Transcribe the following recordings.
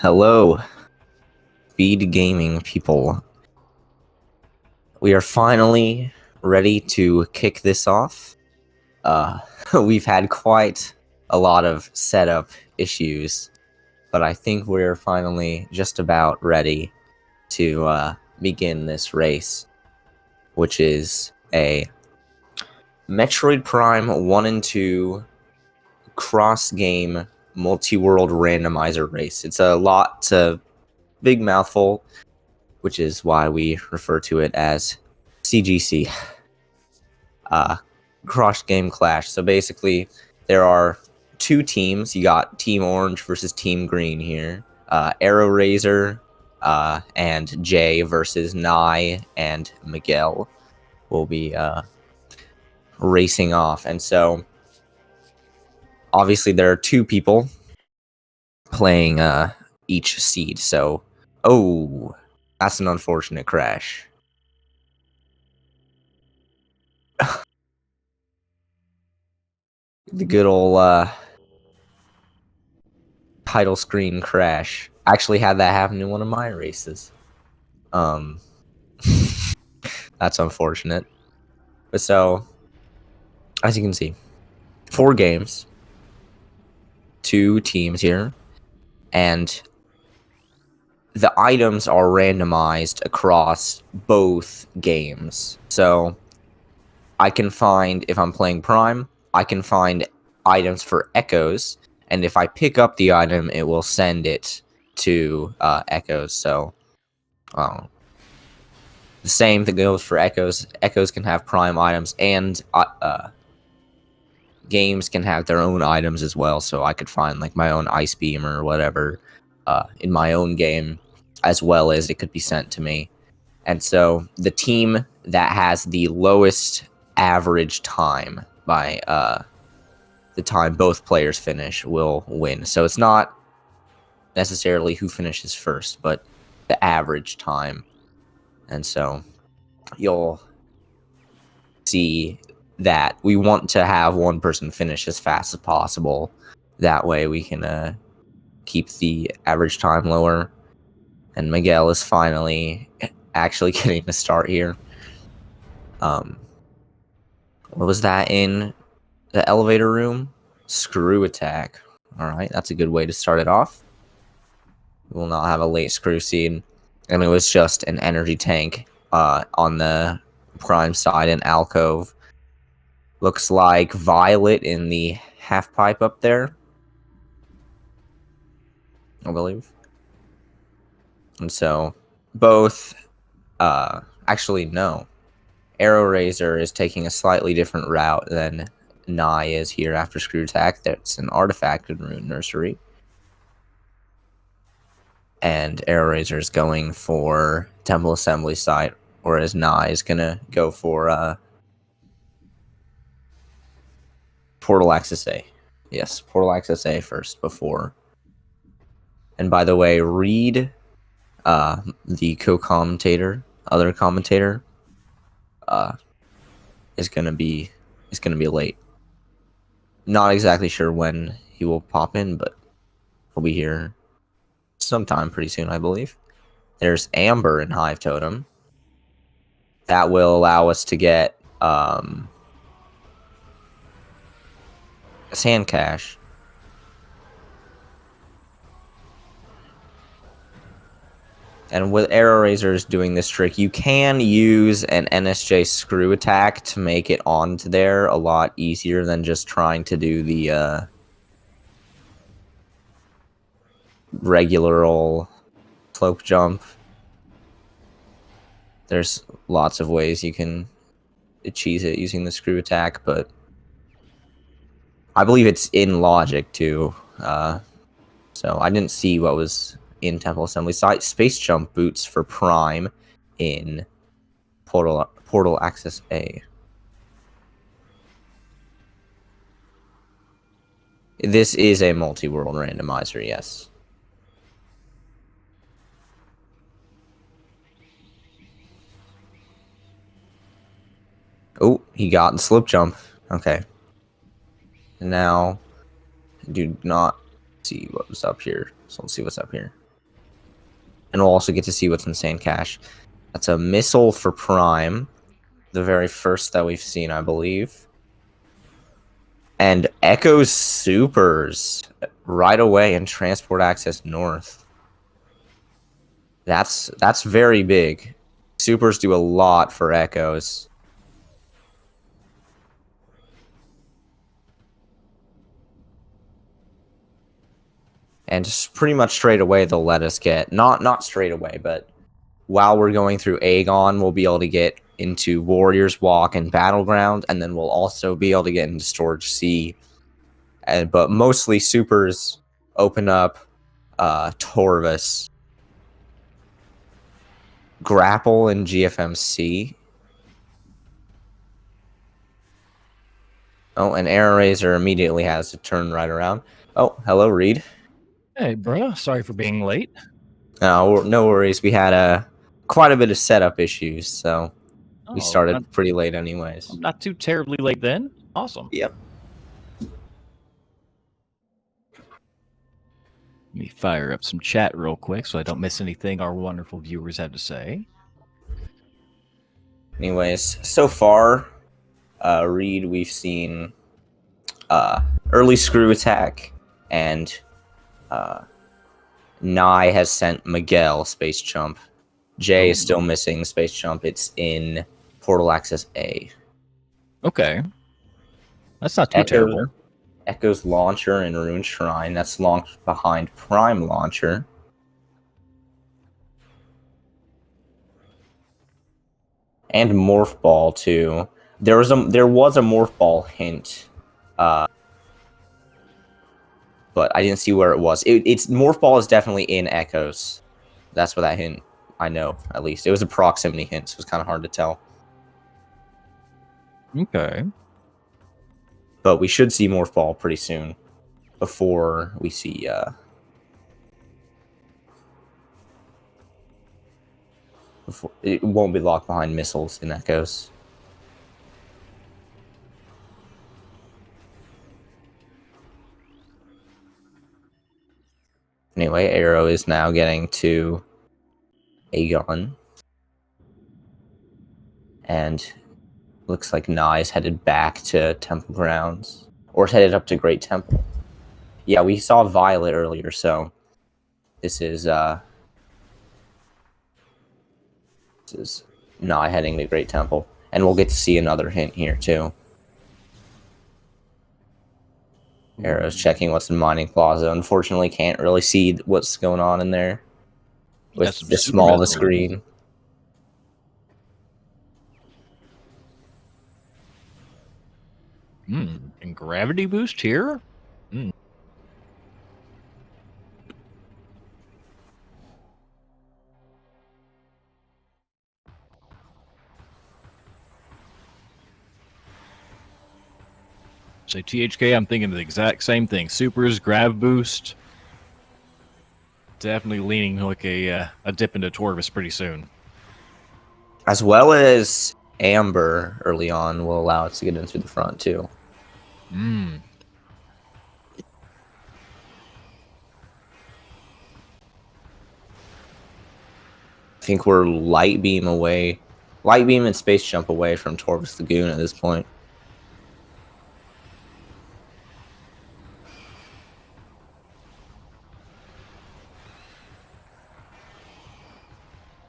Hello, Speed Gaming people. We are finally ready to kick this off. We've had quite a lot of setup issues, but I think we're finally just about ready to begin this race, which is a Metroid Prime 1 and 2 cross-game multi-world randomizer race. It's a big mouthful, which is why we refer to it as CGC, Cross Game Clash. So basically, there are two teams. You got Team Orange versus Team Green here. Arrow Razor and Jay versus Nye and Miguel will be racing off. And so, obviously, there are two people playing each seed. So, oh, that's an unfortunate crash. The good old title screen crash. I actually had that happen in one of my races. That's unfortunate. But so, as you can see, 4 games, 2 teams here, and the items are randomized across both games. So, I can find, if I'm playing Prime, I can find items for Echoes, and if I pick up the item, it will send it to Echoes. So, the same thing goes for Echoes. Echoes can have Prime items, and games can have their own items as well. So I could find like my own Ice Beam or whatever in my own game, as well as it could be sent to me. And so the team that has the lowest average time by the time both players finish will win. So it's not necessarily who finishes first, but the average time. And so you'll see that we want to have one person finish as fast as possible. That way we can keep the average time lower. And Miguel is finally actually getting a start here. What was that in the elevator room? Screw attack. Alright, that's a good way to start it off. We will not have a late screw seed. And it was just an energy tank on the Prime side in Alcove. Looks like Violet in the half pipe up there, I believe. And so both, actually no. Arrow Razor is taking a slightly different route than Nye is here after Screw Attack. That's an artifacted Rune Nursery. And Arrow Razor is going for Temple Assembly Site, whereas Nye is gonna go for Portal Access A. Yes, Portal Access A first before. And by the way, Reed, the co-commentator, other commentator, is gonna be late. Not exactly sure when he will pop in, but he'll be here sometime pretty soon, I believe. There's Amber in Hive Totem. That will allow us to get Sand Cache. And with Arrow Razors doing this trick, you can use an NSJ screw attack to make it onto there a lot easier than just trying to do the regular old cloak jump. There's lots of ways you can cheese it using the screw attack, but I believe it's in logic too. So I didn't see what was in Temple Assembly Site. Space Jump boots for Prime in Portal Access A. This is a multi-world randomizer, yes. Oh, he got the slip jump. Okay. And now, do not see what was up here. So let's see what's up here. and we'll also get to see what's in Sand Cache. That's a missile for Prime, the very first that we've seen, I believe. And Echo's supers right away and transport access north. That's very big. Supers do a lot for Echoes. And just pretty much straight away they'll let us get not straight away, but while we're going through Aegon, we'll be able to get into Warriors Walk and Battleground, and then we'll also be able to get into Storage C. But mostly supers open up Torvus, Grapple, and GFMC. Oh, and Air Razor immediately has to turn right around. Oh, hello, Reed. Hey, bro. Sorry for being late. No worries. We had quite a bit of setup issues, so we started pretty late anyways. Not too terribly late then. Awesome. Yep. Let me fire up some chat real quick so I don't miss anything our wonderful viewers have to say. Anyways, so far, Reed, we've seen early screw attack, and Nye has sent Miguel Space Chump. Jay is still missing Space Chump. It's in Portal Access A. Okay. That's not too terrible. Echo's Launcher and Rune Shrine. That's launched behind Prime Launcher. And Morph Ball, too. There was a Morph Ball hint. But I didn't see where it was. It's Morph Ball is definitely in Echoes. That's what that hint, I know, at least. It was a proximity hint, so it was kind of hard to tell. Okay. But we should see Morph Ball pretty soon. Before we see... it won't be locked behind missiles in Echoes. Anyway, Arrow is now getting to Aegon. And looks like Nye's headed back to Temple Grounds. Or headed up to Great Temple. Yeah, we saw Violet earlier, so this is Nye heading to Great Temple. And we'll get to see another hint here, too. Arrow's checking what's in Mining Plaza. Unfortunately, can't really see what's going on in there with the small of the screen. And gravity boost here? So THK, I'm thinking the exact same thing. Supers, grav boost. Definitely leaning like a dip into Torvus pretty soon. As well as Amber early on will allow us to get in through the front, too. I think we're Light Beam and Space Jump away from Torvus Lagoon at this point.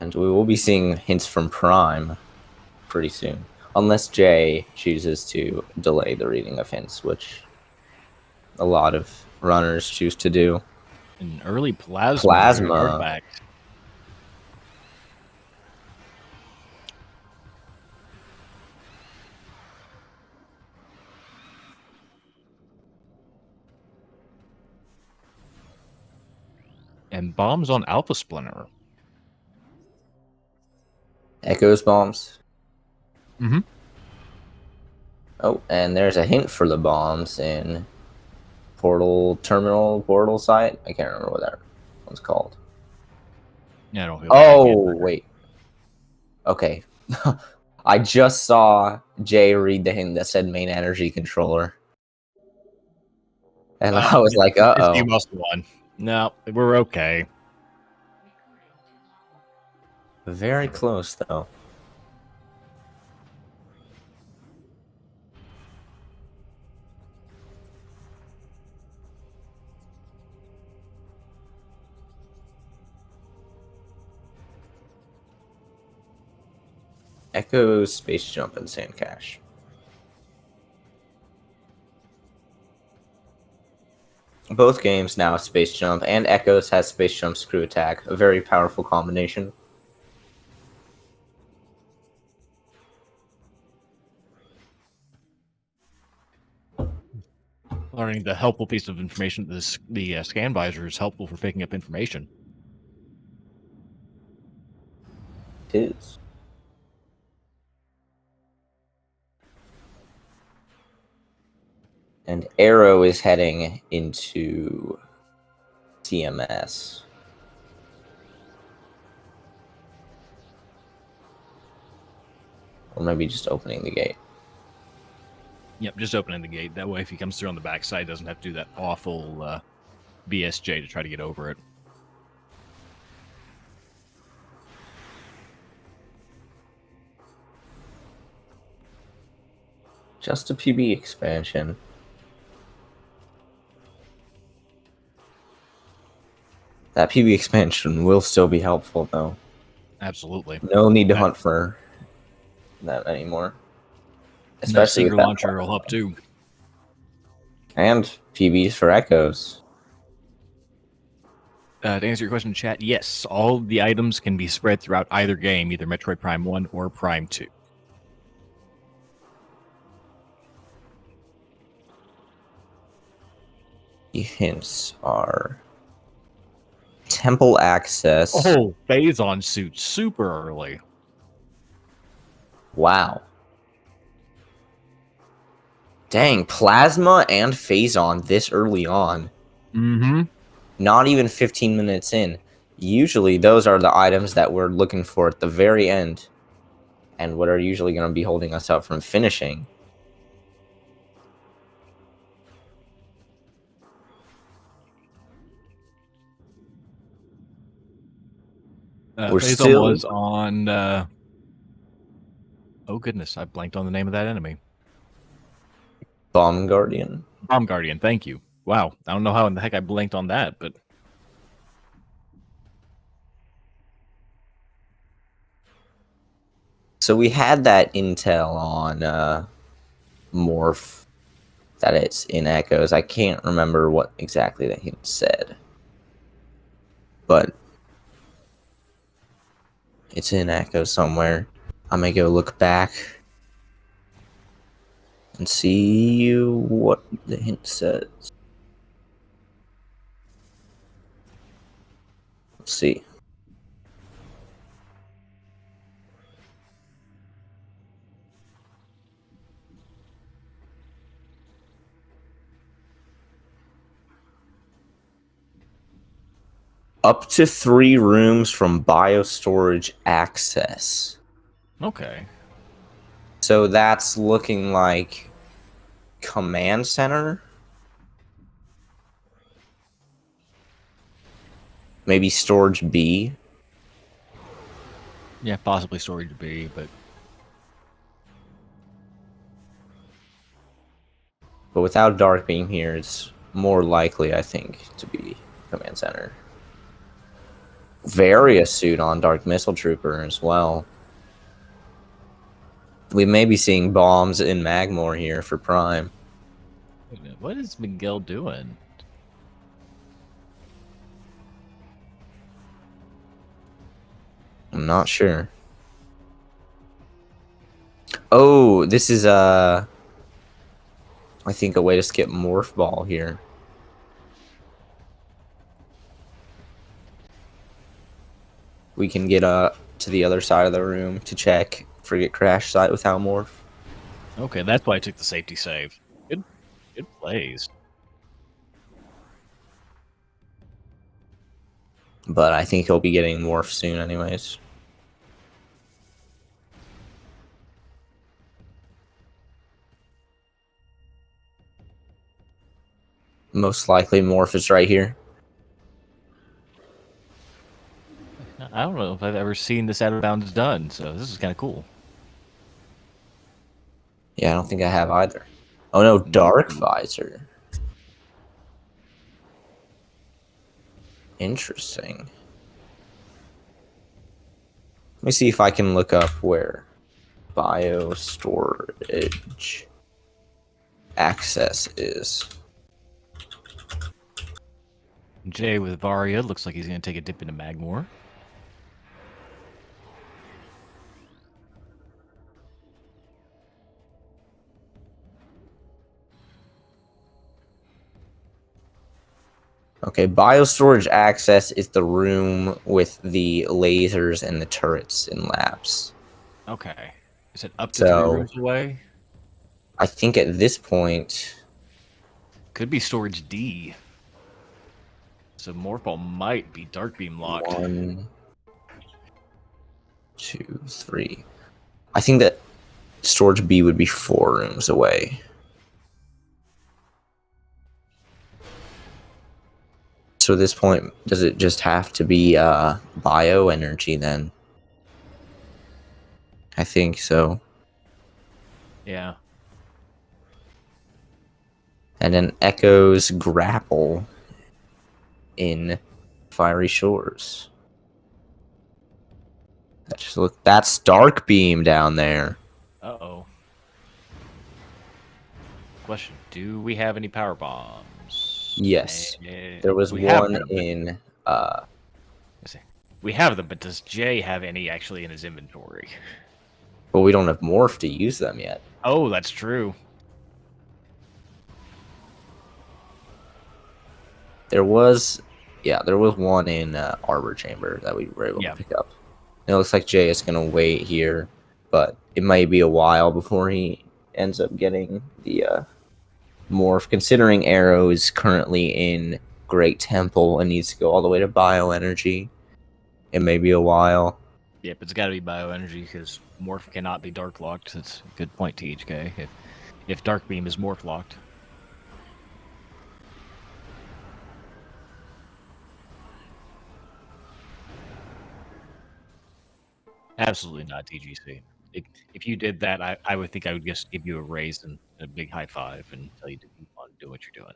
And we will be seeing hints from Prime pretty soon. Unless Jay chooses to delay the reading of hints, which a lot of runners choose to do. An early plasma artifact. And bombs on Alpha Splinter. Echoes bombs. Mm-hmm. Oh, and there's a hint for the bombs in portal site. I can't remember what that one's called. Yeah, I don't feel wait. Okay. I just saw Jay read the hint that said main energy controller. And I was like, uh-oh. You must have won. No, we're okay. Very close, though. Echo, Space Jump, and Sand Cache. Both games now have Space Jump, and Echoes has Space Jump's Crew Attack. A very powerful combination. Learning the helpful piece of information. The scan visor is helpful for picking up information. It is. And Arrow is heading into TMS. Or maybe just opening the gate. Yep, just opening the gate. That way, if he comes through on the backside, he doesn't have to do that awful BSJ to try to get over it. Just a PB expansion. That PB expansion will still be helpful, though. Absolutely. No need to hunt for that anymore. Especially Seeger with that launcher will help too. And PBs for Echoes. To answer your question in chat, yes, all the items can be spread throughout either game, either Metroid Prime 1 or Prime 2. The hints are temple access. Oh, Phazon suit super early. Wow. Dang, Plasma and Phazon this early on. Mm-hmm. Not even 15 minutes in. Usually those are the items that we're looking for at the very end. And what are usually going to be holding us up from finishing. We're Phazon still was on... oh goodness, I blanked on the name of that enemy. Bomb Guardian. Bomb Guardian, thank you. Wow, I don't know how in the heck I blanked on that, but... So we had that intel on Morph that it's in Echoes. I can't remember what exactly the hint said. But it's in Echo somewhere. I'm gonna go look back and see what the hint says. Let's see. Up to 3 rooms from biostorage access. Okay. So that's looking like command center? Maybe storage B? Yeah, possibly storage B, but... But without Dark being here, it's more likely, I think, to be command center. Various suit on Dark Missile Trooper as well. We may be seeing bombs in Magmore here for Prime. Wait a minute, what is Miguel doing? I'm not sure. Oh, this is I think a way to skip Morph Ball here. We can get to the other side of the room to check Frigate Crash site without Morph. Okay, that's why I took the safety save. Good plays. But I think he'll be getting Morph soon anyways. Most likely Morph is right here. I don't know if I've ever seen this out of bounds done, so this is kind of cool. Yeah, I don't think I have either. Oh no, Dark Ooh. Visor. Interesting. Let me see if I can look up where bio storage access is. Jay with Varia looks like he's going to take a dip into Magmore. Okay, biostorage access is the room with the lasers and the turrets in labs. Okay. Is it up to 3 So rooms away? I think at this point, Could be storage D. So Morphball might be Dark Beam locked. 1, 2, 3. I think that storage B would be 4 rooms away. So at this point, does it just have to be bioenergy then? I think so. Yeah. And then Echo's grapple in Fiery Shores. That's Dark Beam down there. Uh-oh. Question, do we have any power bombs? Yes. There was We have one them, but in we have them, but does Jay have any actually in his inventory? but we don't have morph to use them yet. Oh, that's true. There was one in Arbor Chamber that we were able to Yeah. pick up. It looks like Jay is gonna wait here, but it might be a while before he ends up getting the morph. Considering Arrow is currently in Great Temple and needs to go all the way to bioenergy, it may be a while. Yep, it's got to be bioenergy because morph cannot be dark locked. That's a good point, THK. If Dark Beam is morph locked. Absolutely not, TGC. If you did that, I would think I would just give you a raise and a big high five and tell you to keep on doing what you're doing.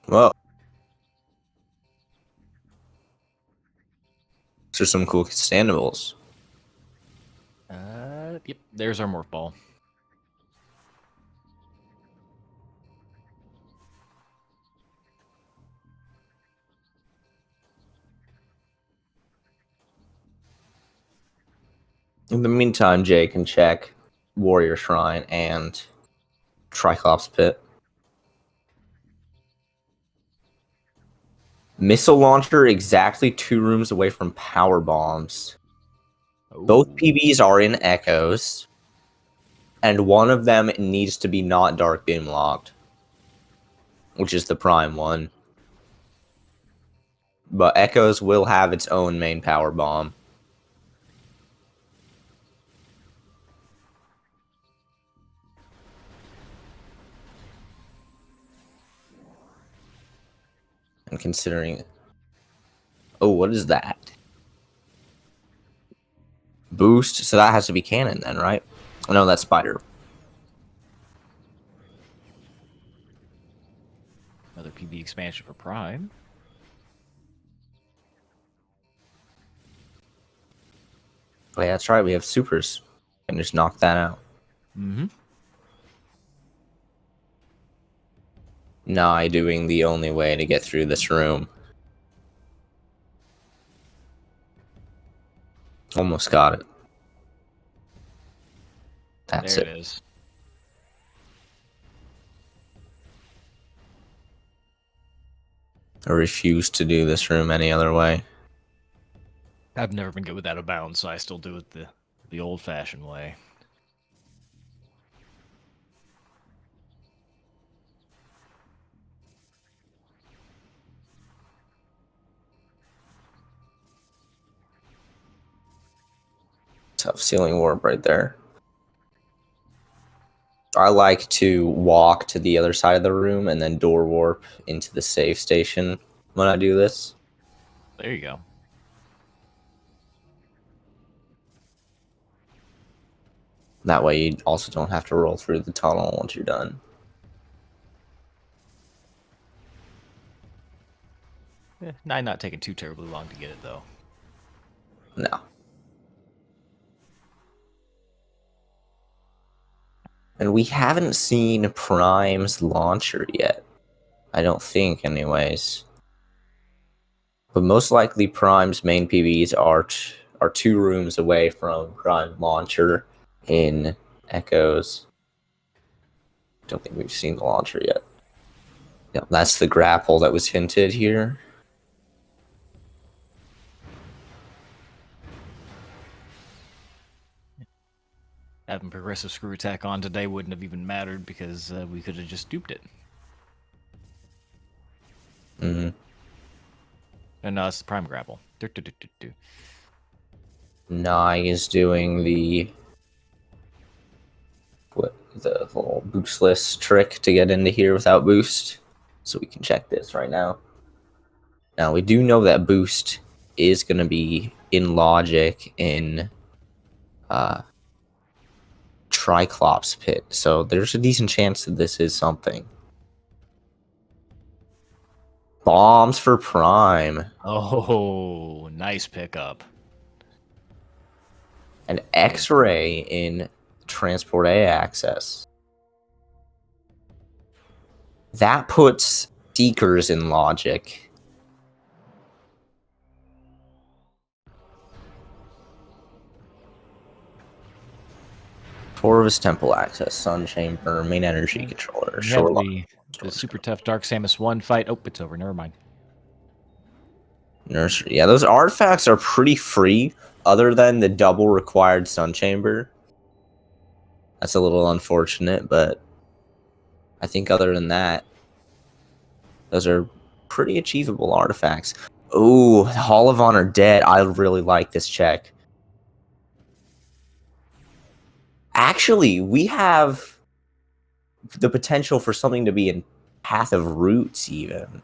Well, these are some cool standables. Yep, there's our morph ball. In the meantime, Jay can check Warrior Shrine and Triclops Pit. Missile launcher exactly 2 rooms away from power bombs. Both Ooh. PBs are in Echoes, and one of them needs to be not Dark Beam locked, which is the prime one. But Echoes will have its own main power bomb. And considering... Oh, what is that? Boost? So that has to be cannon then, right? Oh, no, that's Spider. Another PB expansion for Prime. Oh, yeah, that's right. We have supers. And just knock that out. Mm-hmm. Nigh doing the only way to get through this room. Almost got it. That's There it. it is. I refuse to do this room any other way. I've never been good with out of bounds, so I still do it the old-fashioned way. Tough ceiling warp right there. I like to walk to the other side of the room and then door warp into the save station when I do this. There you go. That way you also don't have to roll through the tunnel once you're done. Not taking too terribly long to get it, though. No. And we haven't seen Prime's launcher yet. I don't think, anyways. But most likely Prime's main PBs are 2 rooms away from Prime launcher in Echoes. Don't think we've seen the launcher yet. Yeah, that's the grapple that was hinted here. Having progressive screw attack on today wouldn't have even mattered because we could have just duped it. Mm-hmm. And no, it's the prime grapple. Nai is doing the little boostless trick to get into here without boost. So we can check this right now. Now we do know that boost is going to be in logic in Triclops pit. So there's a decent chance that this is something. Bombs for Prime. Oh, nice pickup. An X-ray in Transport A access. That puts Seekers in logic. Torvus Temple access, Sun Chamber, main energy controller, We had Shoreline. the super tough Dark Samus 1 fight. Oh, it's over. Never mind. Nursery. Yeah, those artifacts are pretty free, other than the double required Sun Chamber. That's a little unfortunate, but I think other than that, those are pretty achievable artifacts. Ooh, Hall of Honor Dead. I really like this check. Actually, we have the potential for something to be in Path of Roots, even.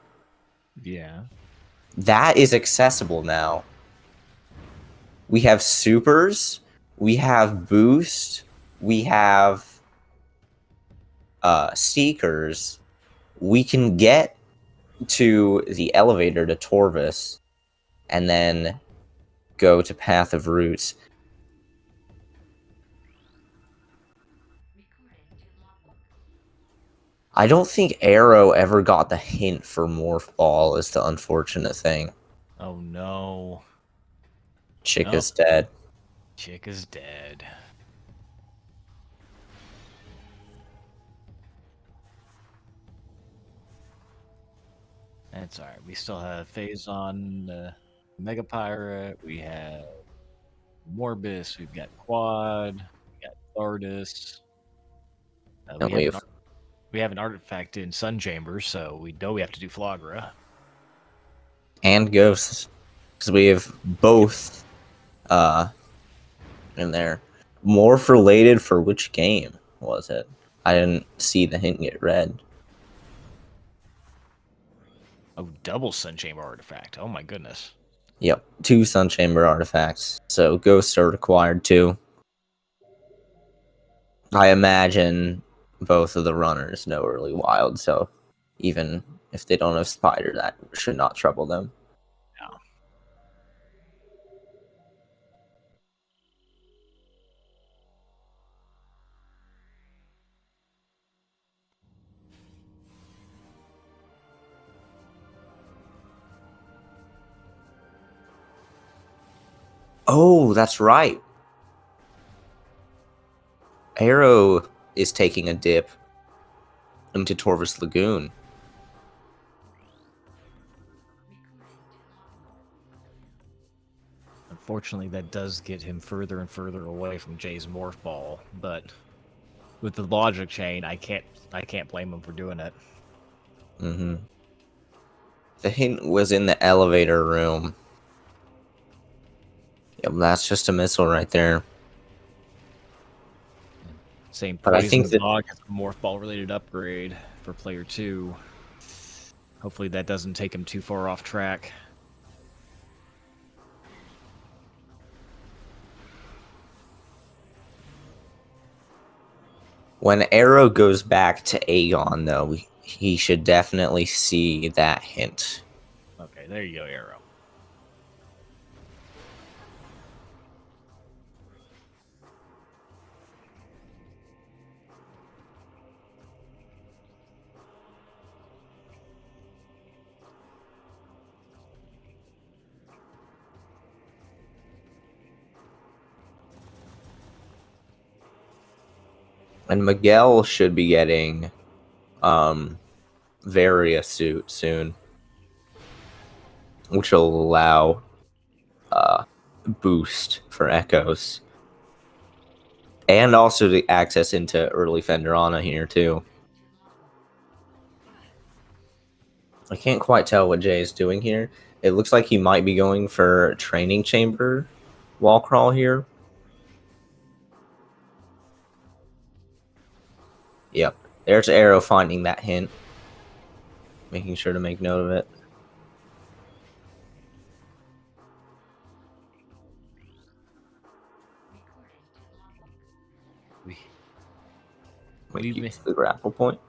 Yeah. That is accessible now. We have supers, we have boost, we have seekers. We can get to the elevator to Torvus and then go to Path of Roots. I don't think Arrow ever got the hint for Morph Ball is the unfortunate thing. Oh, no. Chica's dead. Chick is dead. That's alright. We still have Phazon, Mega Pirate. We have Morbus. We've got Quad. We got Thardus. And We have an artifact in Sun Chamber, so we know we have to do Flagra. And Ghosts. Because we have both in there. Morph related for which game was it? I didn't see the hint get read. Oh, double Sun Chamber artifact. Oh my goodness. Yep, 2 Sun Chamber artifacts. So Ghosts are required too. I imagine both of the runners know Early Wild, so even if they don't have Spider, that should not trouble them. Yeah. Oh, that's right. Arrow is taking a dip into Torvus Lagoon. Unfortunately, that does get him further and further away from Jay's Morph Ball, but with the logic chain, I can't blame him for doing it. Mm-hmm. The hint was in the elevator room. Yep, that's just a missile right there. Same But I Poison think that Dog has a Morph Ball related upgrade for player 2. Hopefully that doesn't take him too far off track. when Arrow goes back to Aegon, though, he should definitely see that hint. Okay, there you go, Arrow. And Miguel should be getting Varia suit soon, which will allow boost for Echoes. And also the access into early Fenderana here, too. I can't quite tell what Jay is doing here. It looks like he might be going for Training Chamber wall crawl here. Yep. There's Arrow finding that hint. Making sure to make note of it. Wait, keeps the grapple point.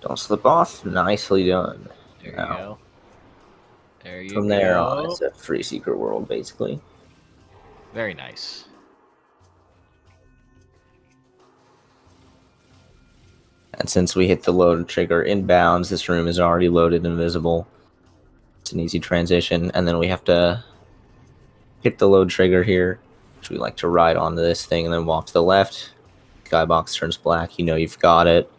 Don't slip off. Nicely done. There you go. There you go. From there on, it's a free secret world, basically. Very nice. And since we hit the load trigger inbounds, this room is already loaded and visible. It's an easy transition. And then we have to hit the load trigger here, which we like to ride onto this thing and then walk to the left. Skybox turns black. You know you've got it.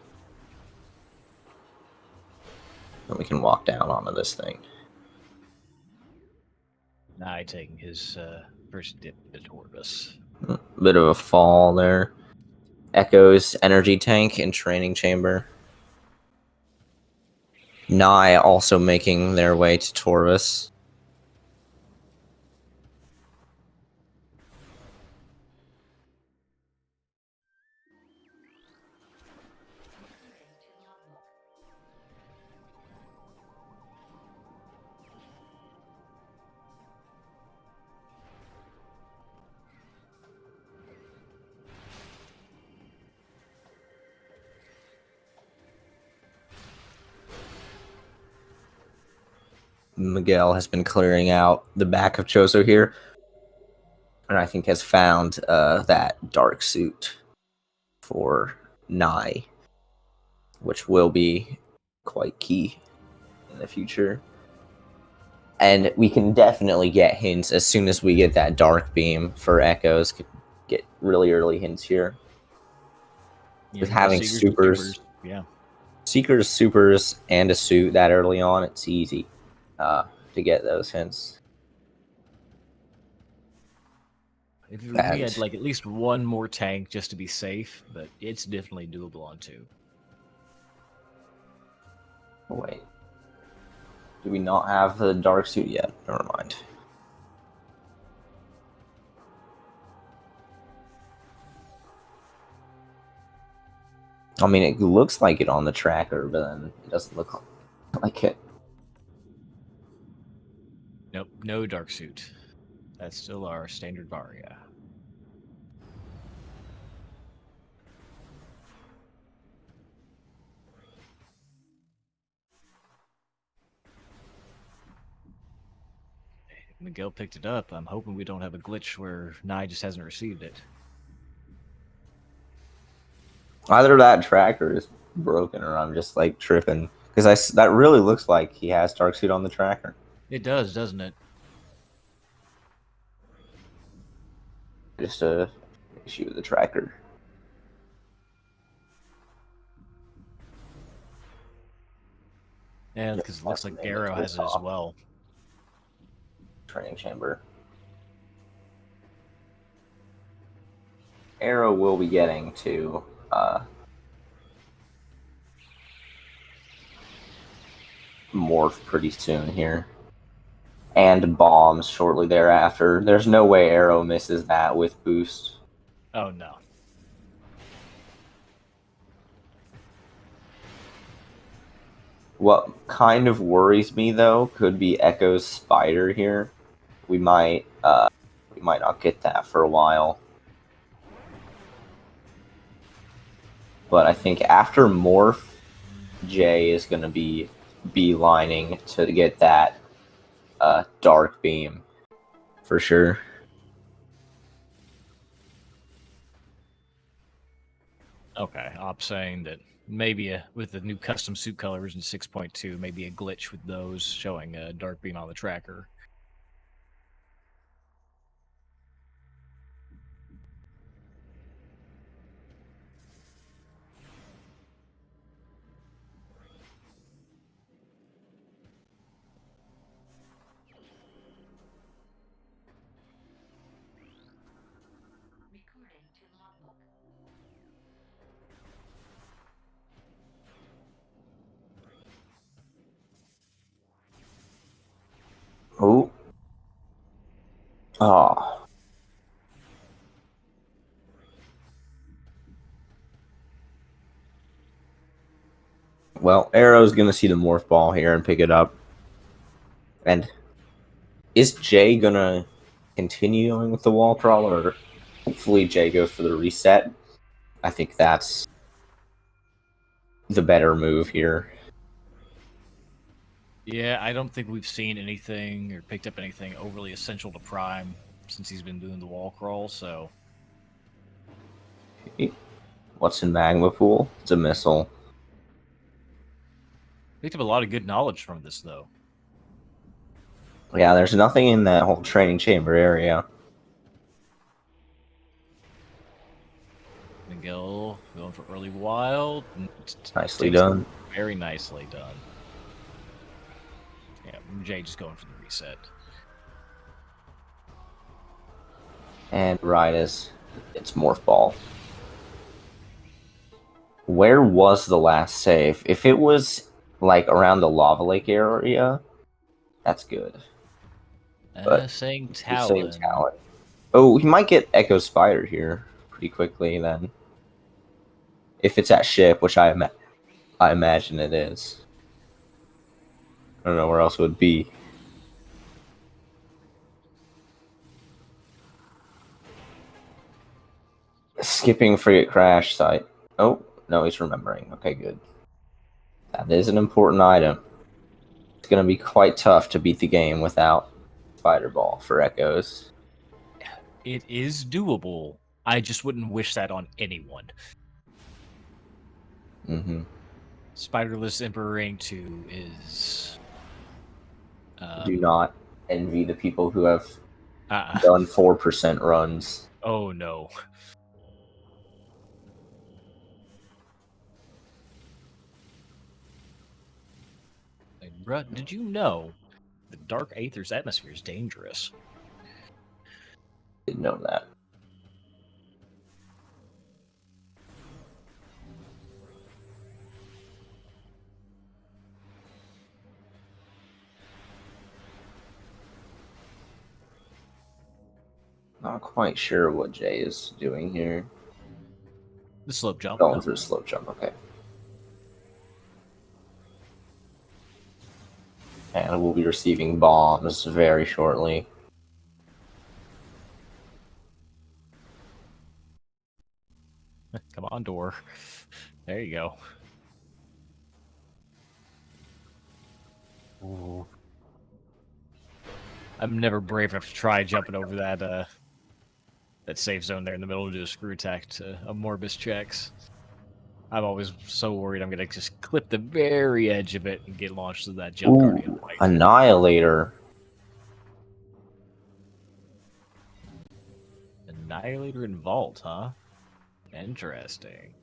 And we can walk down onto this thing. Nye taking his first dip toward us. Bit of a fall there. Echoes, energy tank, and training chamber. Nye also making their way to Torvus. Miguel has been clearing out the back of Chozo here, and I think has found that dark suit for Nye, which will be quite key in the future. And we can definitely get hints as soon as we get that dark beam for Echoes. Could get really early hints here. Yeah, with having supers. Yeah. Seekers, supers, and a suit that early on, it's easy to get those hints. If we had like at least one more tank just to be safe, but it's definitely doable on 2. Oh, wait. Do we not have the dark suit yet? Never mind. I mean, it looks like it on the tracker, but then it doesn't look like it. Nope, no dark suit. That's still our standard Varia. Miguel picked it up. I'm hoping we don't have a glitch where Nye just hasn't received it. Either that tracker is broken or I'm just like tripping. Because that really looks like he has dark suit on the tracker. It does, doesn't it? Just a issue with the tracker. Yeah, because it looks like Arrow has it as well. Training chamber. Arrow will be getting to morph pretty soon here. And bombs shortly thereafter. There's no way Arrow misses that with boost. Oh, no. What kind of worries me though could be Echo's spider here. We might not get that for a while. But I think after Morph, Jay is going to be beelining to get that Dark Beam for sure. Okay, I'm saying that maybe with the new custom suit colors in 6.2, maybe a glitch with those showing a dark beam on the tracker. Oh. Oh. Well, Arrow's going to see the Morph Ball here and pick it up. And is Jay going to continue going with the wall crawl, or hopefully Jay goes for the reset? I think that's the better move here. Yeah, I don't think we've seen anything or picked up anything overly essential to Prime since he's been doing the wall crawl, so... Okay. What's in Magma Pool? It's a missile. Picked up a lot of good knowledge from this, though. Yeah, there's nothing in that whole training chamber area. Miguel going for early wild. Nicely Takes done. very nicely done. Yeah, Jay just going for the reset. And right as it's Morph Ball. Where was the last save? If it was like around the Lava Lake area, that's good. But Saying you're saying Talon. talent. Oh, he might get Echo Spider here pretty quickly then. If it's at ship, which I imagine it is. I don't know where else it would be. Skipping frigate crash site. Oh, no, he's remembering. Okay, good. That is an important item. It's going to be quite tough to beat the game without Spider Ball for Echoes. It is doable. I just wouldn't wish that on anyone. Mm-hmm. Spiderless Emperor Ring 2 is... Do not envy the people who have uh, done 4% runs. oh, no. Like, bruh, did you know the Dark Aether's atmosphere is dangerous? Didn't know that. Not quite sure what Jay is doing here. The slope jump. Going for a slow jump, okay. And we'll be receiving bombs very shortly. Come on, door. There you go. Ooh. I'm never brave enough to try jumping over that safe zone there in the middle to do a screw attack to a Morbus checks. I'm always so worried I'm gonna just clip the very edge of it and get launched to that jump guardian Ooh, fight. Annihilator. Annihilator and Vault, huh? Interesting.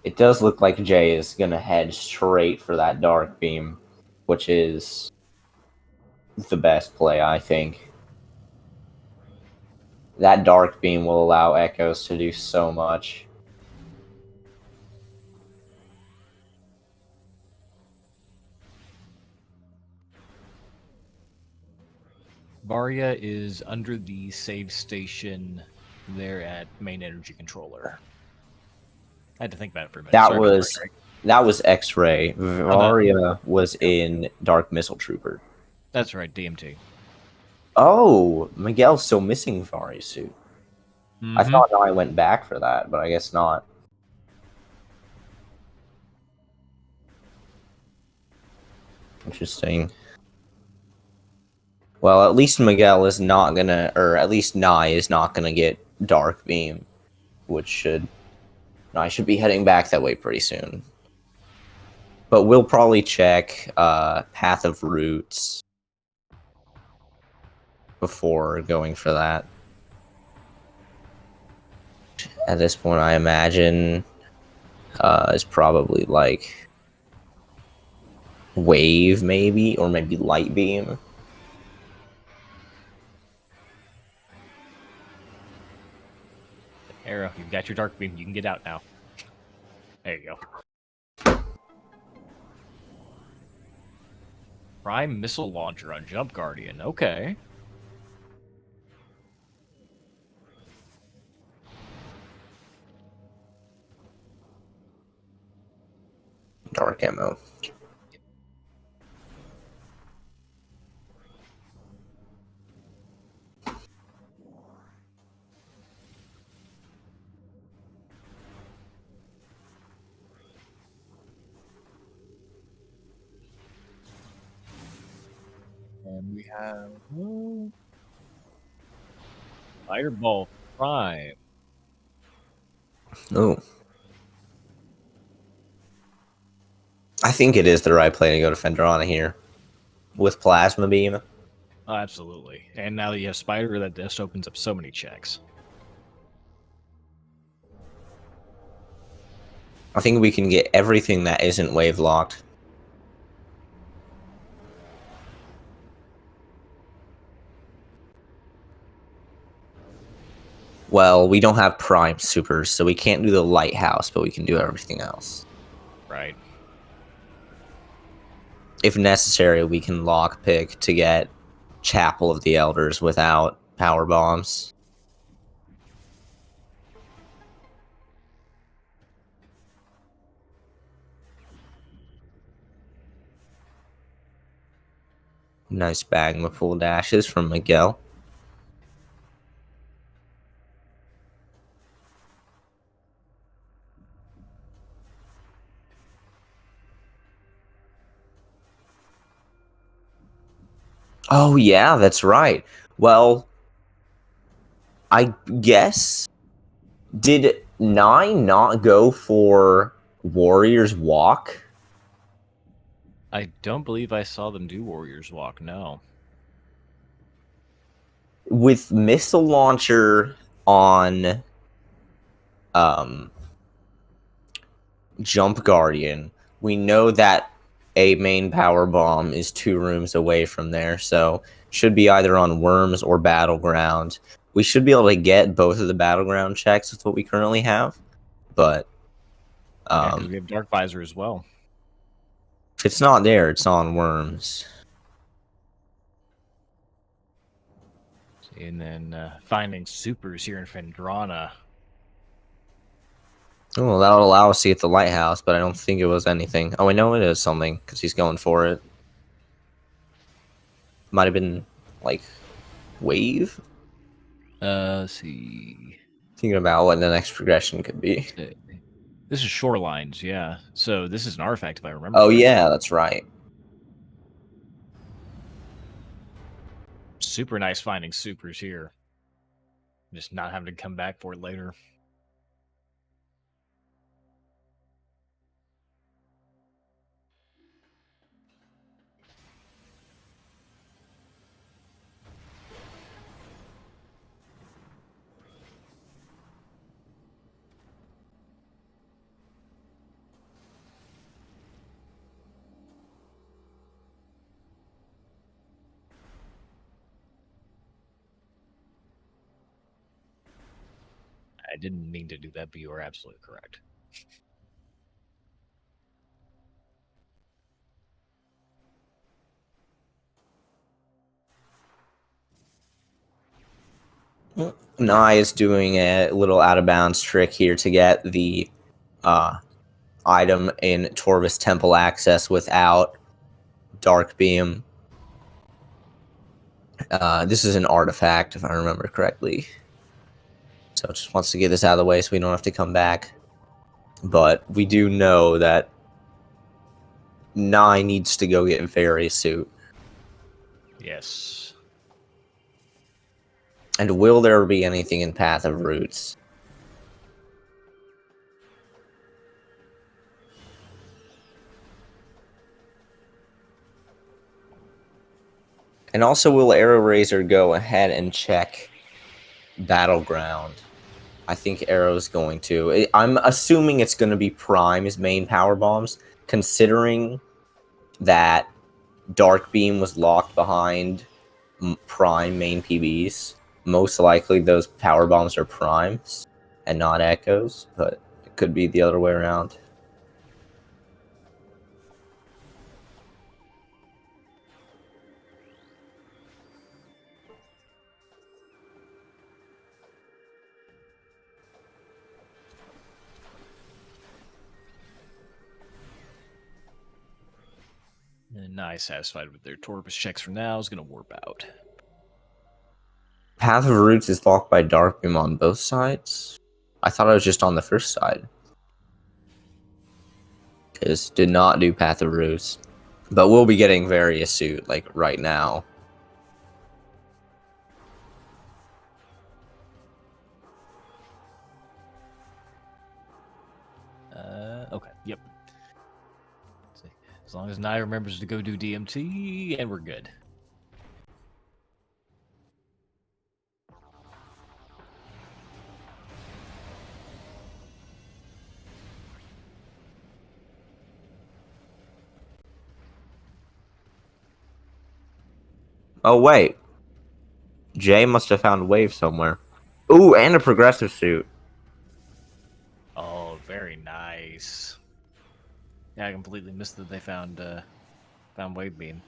It does look like Jay is going to head straight for that Dark Beam, which is the best play, I think. That Dark Beam will allow Echoes to do so much. Varia is under the save station there at main energy controller. I had to think about it for a minute. That Sorry about the was brain that was X-Ray. Oh, that. Varia was Yep. in Dark Missile Trooper. That's right, DMT. Oh, Miguel's still missing Varia's suit. I Mm-hmm. thought I went back for that, but I guess not. Interesting. Well, at least Miguel is not gonna, or at least Nye is not gonna get Dark Beam, which should, I should be heading back that way pretty soon. But we'll probably check Path of Roots before going for that. At this point, I imagine is probably like Wave, maybe, or maybe Light Beam. Arrow, you've got your dark beam. You can get out now. There you go. Prime missile launcher on Jump Guardian. Okay. Dark ammo. And we have Fireball Prime. Oh. I think it is the right play to go to Fendrana here. With Plasma Beam. Oh, absolutely. And now that you have Spider, that just opens up so many checks. I think we can get everything that isn't wave locked. Well, we don't have Prime Supers, so we can't do the Lighthouse, but we can do everything else. Right. If necessary, we can lockpick to get Chapel of the Elders without Power Bombs. Nice Bagma full dashes from Miguel. Oh, yeah, that's right. Well, I guess, did Nine not go for Warrior's Walk? I don't believe I saw them do Warriors Walk, no. With Missile Launcher on um, Jump Guardian, we know that a main power bomb is 2 rooms away from there, so should be either on Worms or Battleground. We should be able to get both of the Battleground checks with what we currently have, but Yeah, because we have Dark Visor as well. if it's not there, it's on Worms. And then finding supers here in Fendrana. Oh, that'll allow us to get the Lighthouse, but I don't think it was anything. Oh, I know it is something, because he's going for it. Might have been, like, Wave? Let's see. Thinking about what the next progression could be. This is Shorelines, yeah. So this is an artifact, if I remember. Oh, correctly. yeah, that's right. Super nice finding supers here. Just not having to come back for it later. I didn't mean to do that, but you are absolutely correct. Nye is doing a little out of bounds trick here to get the item in Torvis Temple Access without Dark Beam. This is an artifact, if I remember correctly. So it just wants to get this out of the way so we don't have to come back. But we do know that Nye needs to go get Various Suit. Yes. And will there be anything in Path of Roots? And also, will Arrow Razor go ahead and check Battleground? I think Arrow's going to. I'm assuming it's going to be Prime's main power bombs, considering that Dark Beam was locked behind Prime main PBs. Most likely those power bombs are Primes and not Echoes, but it could be the other way around. And Nye, satisfied with their Torpus checks for now, is going to warp out. Path of Roots is locked by Dark Beam on both sides? I thought it was just on the first side. Because did not do Path of Roots. But we'll be getting Various Suit, like, right now. Okay, yep. As long as Nye remembers to go do DMT, and we're good. Oh, wait. Jay must have found Wave somewhere. Ooh, and a Progressive Suit. Oh, very nice. Yeah, I completely missed that they found Wave Beam.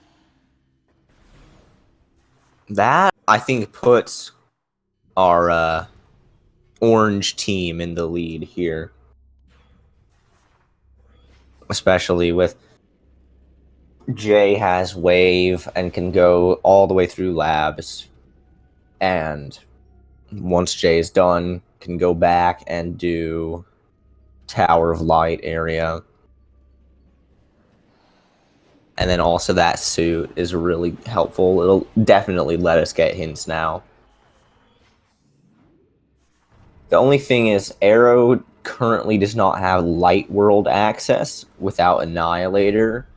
That, I think, puts our orange team in the lead here. Especially with Jay has Wave and can go all the way through labs. And once Jay is done, can go back and do Tower of Light area. And then also that suit is really helpful. It'll definitely let us get hints now. The only thing is, Arrow currently does not have Light World access without Annihilator.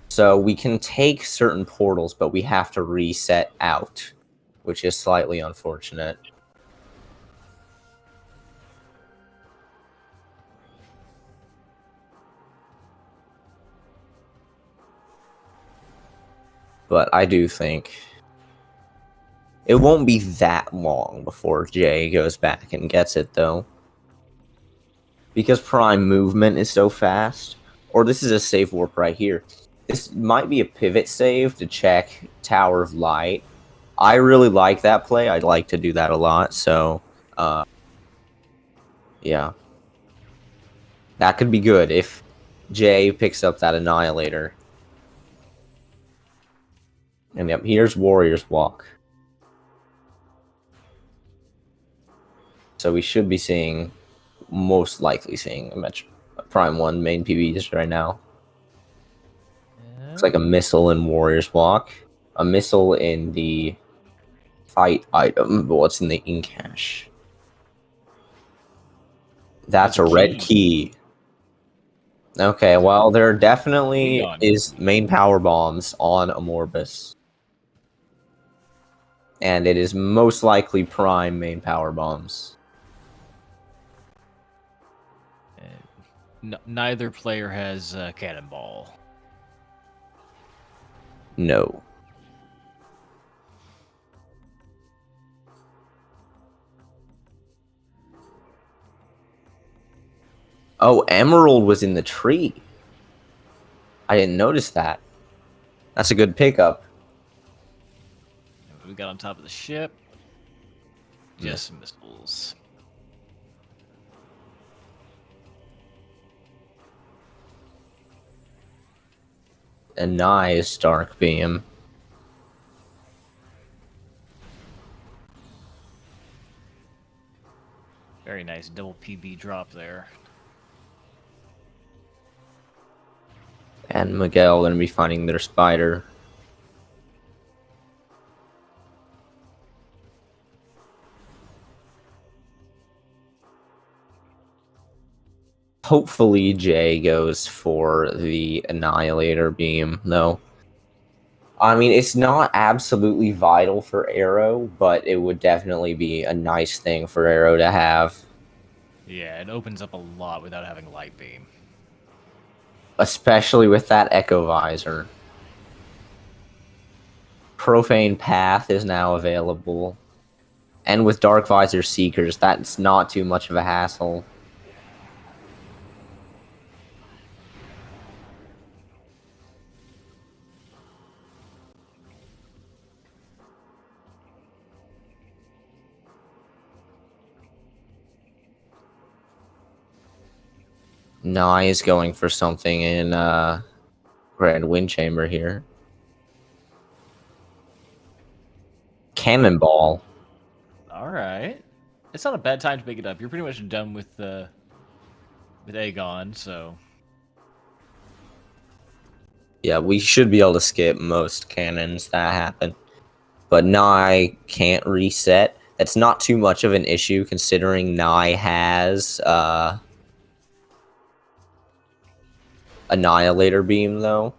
So we can take certain portals, but we have to reset out, which is slightly unfortunate. But I do think it won't be that long before Jay goes back and gets it, though. Because Prime movement is so fast. Or this is a save warp right here. This might be a pivot save to check Tower of Light. I really like that play. I'd like to do that a lot, so yeah. That could be good if Jay picks up that Annihilator. And yep, here's Warrior's Walk. So we should be seeing, most likely seeing a Prime 1 main PBs right now. It's like a missile in Warrior's Walk. A missile in the fight item, but what's in the ink cache? That's a red key. Okay, well, there definitely is main power bombs on Amorbus. And it is most likely Prime main power bombs. Neither player has Cannonball. No. Oh, Emerald was in the tree. I didn't notice that. That's a good pickup. We got on top of the ship. Just missiles. a nice Dark Beam. Very nice double PB drop there. And Miguel going to be finding their spider. Hopefully Jay goes for the Annihilator Beam, though. I mean, it's not absolutely vital for Arrow, but it would definitely be a nice thing for Arrow to have. Yeah, it opens up a lot without having Light Beam. Especially with that Echo Visor. Profane Path is now available. And with Dark Visor Seekers, that's not too much of a hassle. Nye is going for something in Grand Wind Chamber here. Cannonball. All right, it's not a bad time to pick it up. You're pretty much done with Aegon, so Yeah, we should be able to skip most cannons that happen. But Nye can't reset. That's not too much of an issue considering Nye has Annihilator Beam, though.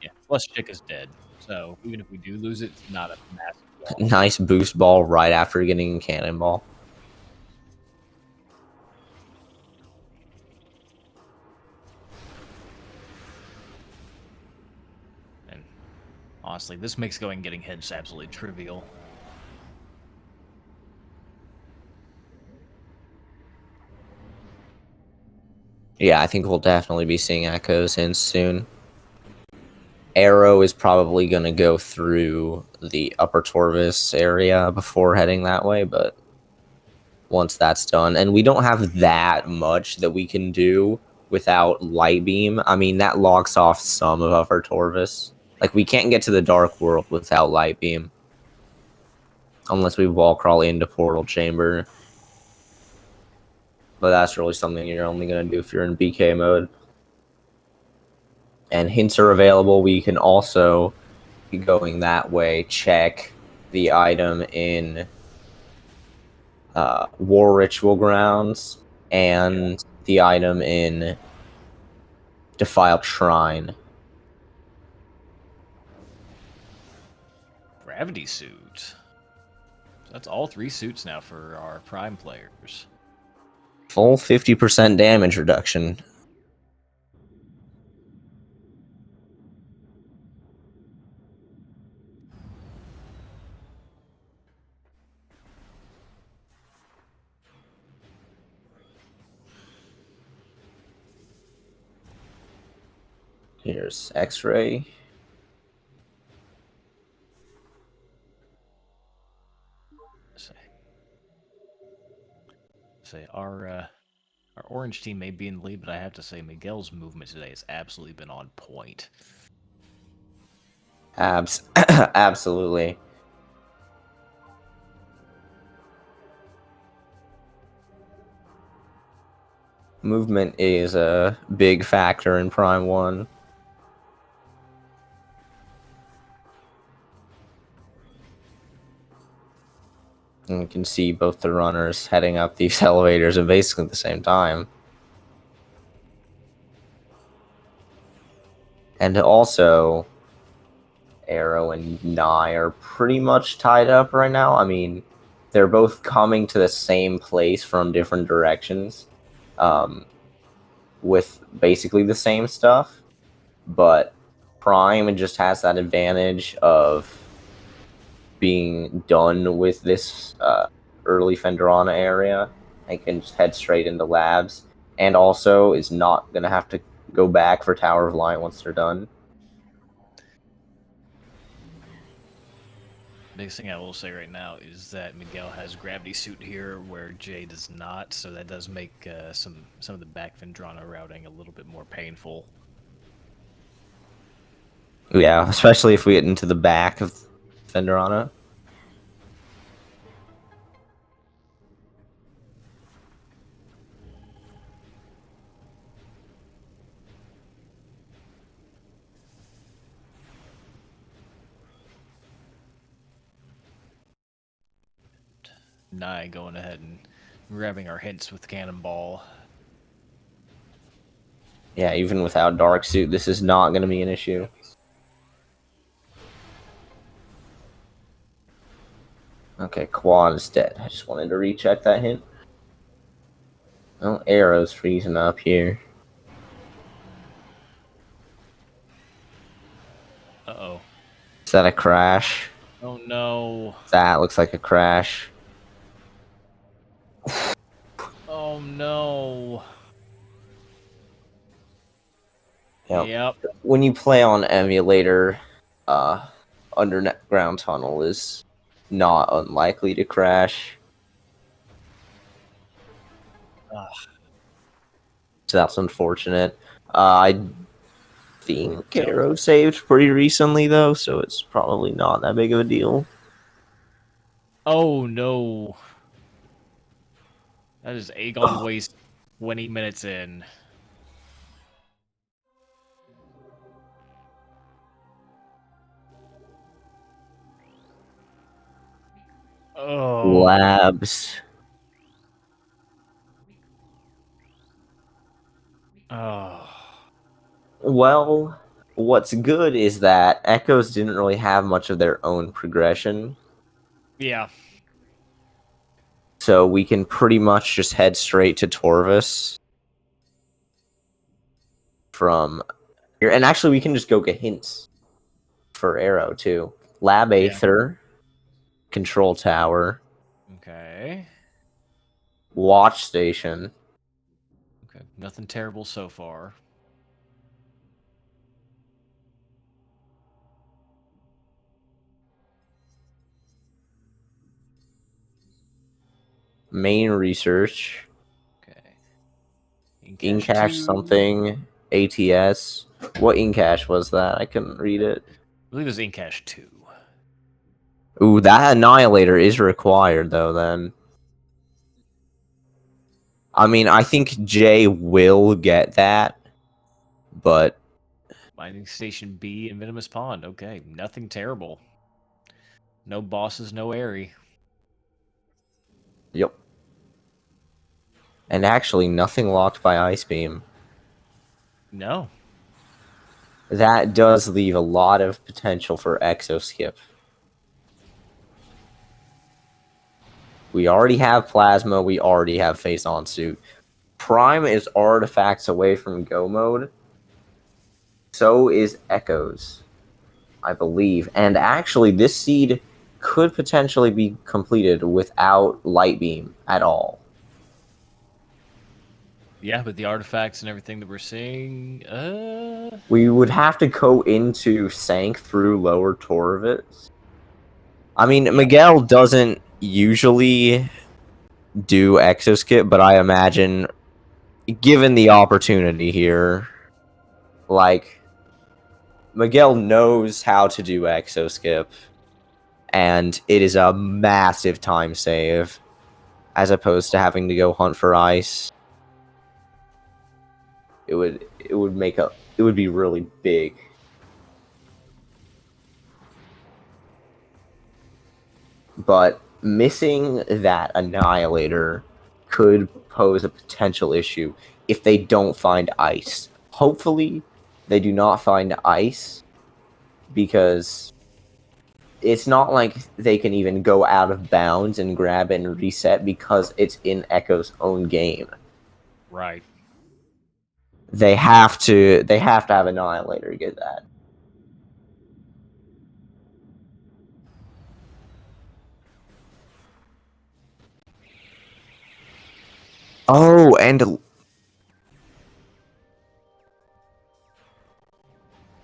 yeah. Plus, Chick is dead, so even if we do lose it, it's not a massive loss. Nice boost ball right after getting a cannonball. And honestly, this makes going and getting hits absolutely trivial. Yeah, I think we'll definitely be seeing Echoes in soon. Arrow is probably going to go through the Upper Torvis area before heading that way, but once that's done, and we don't have that much that we can do without Light Beam. I mean, that locks off some of Upper Torvis. Like, we can't get to the Dark World without Light Beam. Unless we wall crawl into Portal Chamber. But that's really something you're only going to do if you're in BK mode. And hints are available. We can also be going that way, check the item in War Ritual Grounds and the item in Defiled Shrine. Gravity suit. So that's all 3 suits now for our Prime players. Full 50% damage reduction. Here's X-Ray. Say our orange team may be in the lead, but I have to say Miguel's movement today has absolutely been on point. Absolutely. Movement is a big factor in Prime 1. And you can see both the runners heading up these elevators at basically the same time. And also, Arrow and Nye are pretty much tied up right now. I mean, they're both coming to the same place from different directions, with basically the same stuff. But Prime just has that advantage of being done with this early Fendrana area and can just head straight into labs. And also is not going to have to go back for Tower of Light once they're done. Biggest thing I will say right now is that Miguel has gravity suit here where Jay does not, so that does make some of the back Vendrana routing a little bit more painful. Yeah, especially if we get into the back of Fenderana. Nye going ahead and grabbing our hints with Cannonball. Yeah, even without Dark Suit, this is not going to be an issue. Okay, Quad is dead. I just wanted to recheck that hint. Oh, Arrow's freezing up here. Uh-oh. Is that a crash? Oh, no. That looks like a crash. Oh, no. Yep. Yep. When you play on emulator, underground tunnel is not unlikely to crash. Ugh. So that's unfortunate. I think Arrow saved pretty recently though, so it's probably not that big of a deal. Oh, no. That is Aegon Waste 20 minutes in. Oh. Labs. Oh. Well, what's good is that Echoes didn't really have much of their own progression. Yeah. So we can pretty much just head straight to Torvus from here. And actually, we can just go get hints for Arrow, too. Lab Yeah. Aether, Control Tower, Okay. Watch Station. Okay. Nothing terrible so far. Main Research, Okay. Incash Incash 2. something, ATS. What Incash was that? I couldn't read it. I believe it was Incash 2. Ooh, that Annihilator is required, though, then. I mean, I think Jay will get that, but... Mining Station B and Venomous Pond. Okay. Nothing terrible. No bosses, no airy. Yep. And actually, nothing locked by Ice Beam. No. That does leave a lot of potential for Exo Skip. We already have Plasma, we already have Face On Suit. Prime is artifacts away from Go Mode. So is Echoes, I believe. And actually, this seed could potentially be completed without Light Beam at all. Yeah, but the artifacts and everything that we're seeing, We would have to go into Sank through Lower Torvitz. I mean, Miguel doesn't usually do Exoskip, but I imagine, given the opportunity here, like, Miguel knows how to do Exoskip, and it is a massive time save, as opposed to having to go hunt for ice. It would be really big. But missing that Annihilator could pose a potential issue if they don't find ice. Hopefully, they do not find ice, because it's not like they can even go out of bounds and grab it and reset because it's in Echo's own game. right. They have to have Annihilator to get that. Oh, and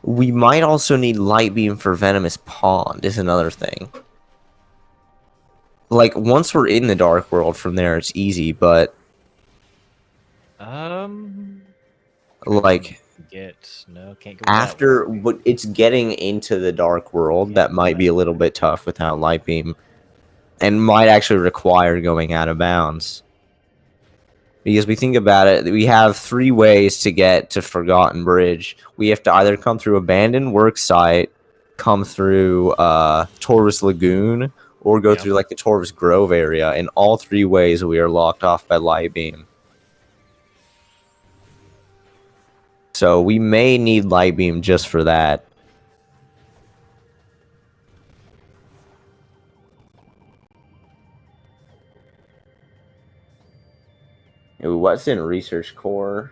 we might also need Light Beam for Venomous Pond is another thing. Like, once we're in the Dark World, from there it's easy, but... Okay. Like, No, can't go that After, way. but it's getting into the dark world that might be a little bit tough without light beam, and might actually require going out of bounds. Because we think about it, we have 3 ways to get to Forgotten Bridge. We have to either come through Abandoned Worksite, come through Torvus Lagoon, or go through like the Torvus Grove area. In all 3 ways, we are locked off by light beam. So we may need light beam just for that. Ooh, what's in Research Core?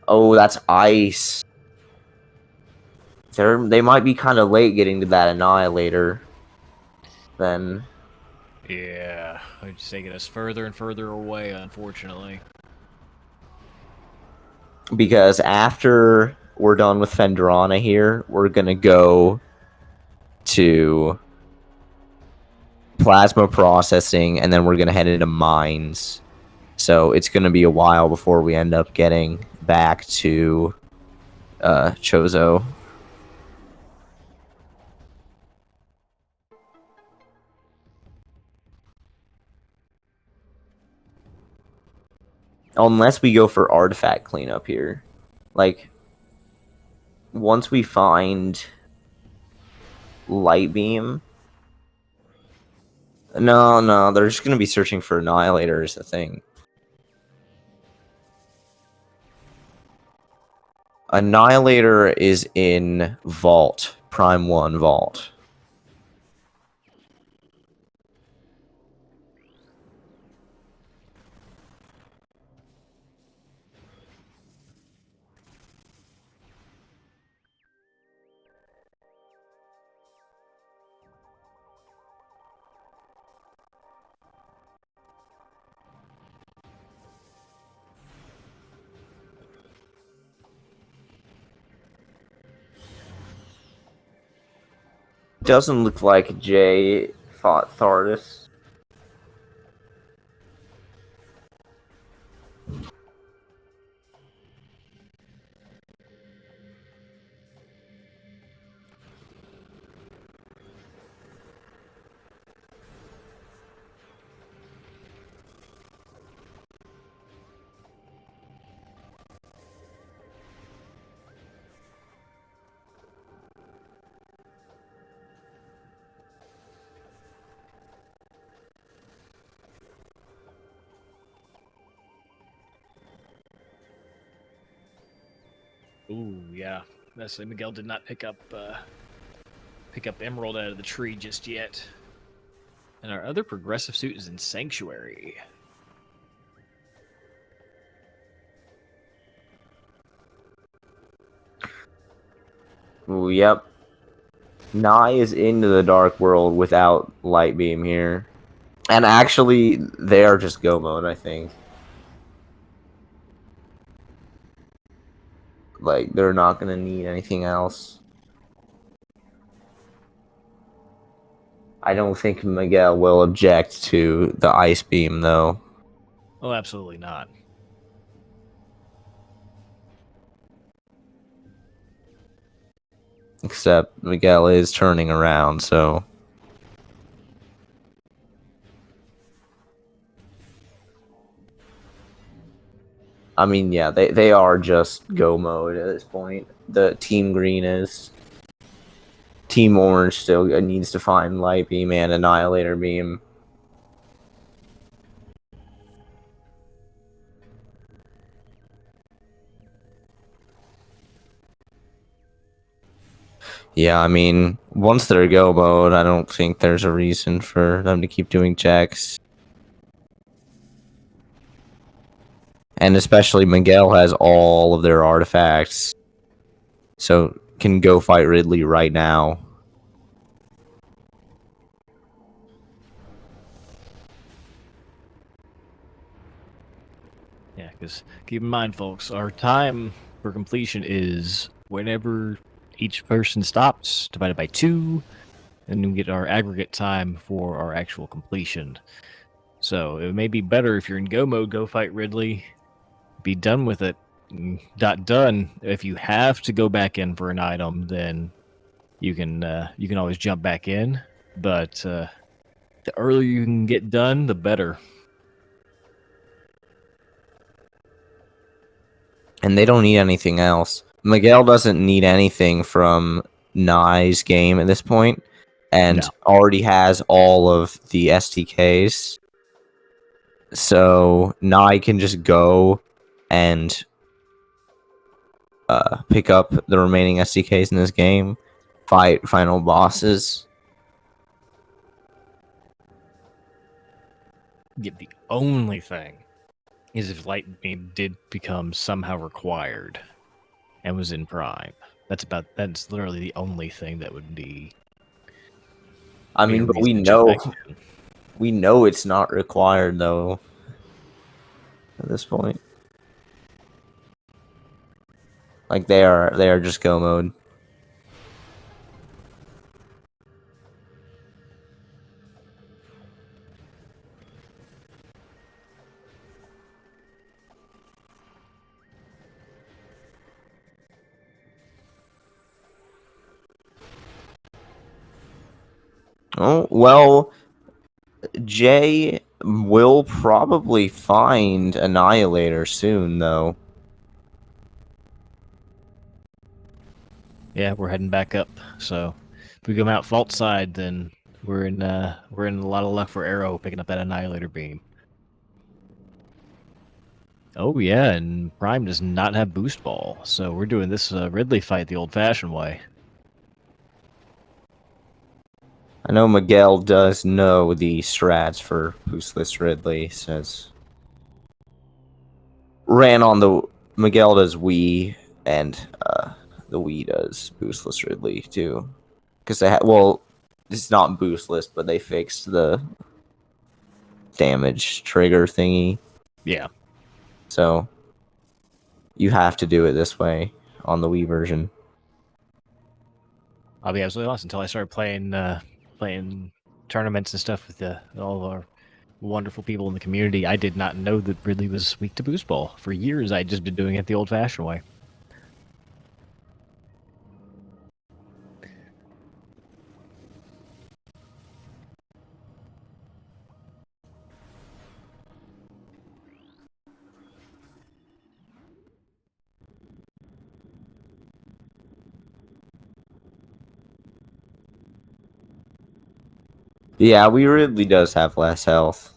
Oh, that's ice. They might be kind of late getting to that Annihilator. Then. Yeah, it's taking us further and further away, unfortunately. Because after we're done with Fendrana here, we're gonna go to plasma processing, and then we're gonna head into mines. So it's gonna be a while before we end up getting back to Chozo. Unless we go for artifact cleanup here. Like, once we find light beam. No, they're just gonna be searching for Annihilator is the thing. Annihilator is in Vault, Prime 1 Vault. Doesn't look like Jay fought Thardus. Ooh, yeah. Nestle Miguel did not pick up Emerald out of the tree just yet. And our other progressive suit is in Sanctuary. Ooh, yep. Nai is into the dark world without light beam here. And actually, they are just go mode, I think. Like, they're not gonna need anything else. I don't think Miguel will object to the ice beam, though. Oh, absolutely not. Except Miguel is turning around, so... I mean, yeah, they are just go mode at this point. The Team Green is. Team Orange still needs to find Light Beam and Annihilator Beam. Yeah, I mean, once they're go mode, I don't think there's a reason for them to keep doing checks. And especially Miguel has all of their artifacts. So can go fight Ridley right now. Yeah, because keep in mind, folks, our time for completion is whenever each person stops, divided by 2, and we get our aggregate time for our actual completion. So it may be better if you're in go mode, go fight Ridley, be done with it, Dot done. If you have to go back in for an item, then you can always jump back in. But the earlier you can get done, the better. And they don't need anything else. Miguel doesn't need anything from Nye's game at this point, and No. already has all of the STKs. So Nye can just go and pick up the remaining STKs in this game, fight final bosses. Yeah, the only thing is if light beam did become somehow required and was in prime. That's literally the only thing that would be. I Be a mean, but reason to jump back in. we know it's not required though at this point. Like they are just go mode. Oh, well, Jay will probably find Annihilator soon, though. Yeah, we're heading back up. So if we come out fault side, then we're in a lot of luck for Arrow picking up that Annihilator beam. Oh yeah, and Prime does not have boost ball, so we're doing this Ridley fight the old-fashioned way. I know Miguel does know the strats for boostless Ridley, says. Ran on the... Miguel does Wii, and the Wii does boostless Ridley, too. Because they well, it's not boostless, but they fixed the damage trigger thingy. Yeah. So, you have to do it this way on the Wii version. I'll be absolutely honest, until I started playing tournaments and stuff with all of our wonderful people in the community, I did not know that Ridley was weak to boost ball. For years, I'd just been doing it the old-fashioned way. Yeah, Wii Ridley does have less health.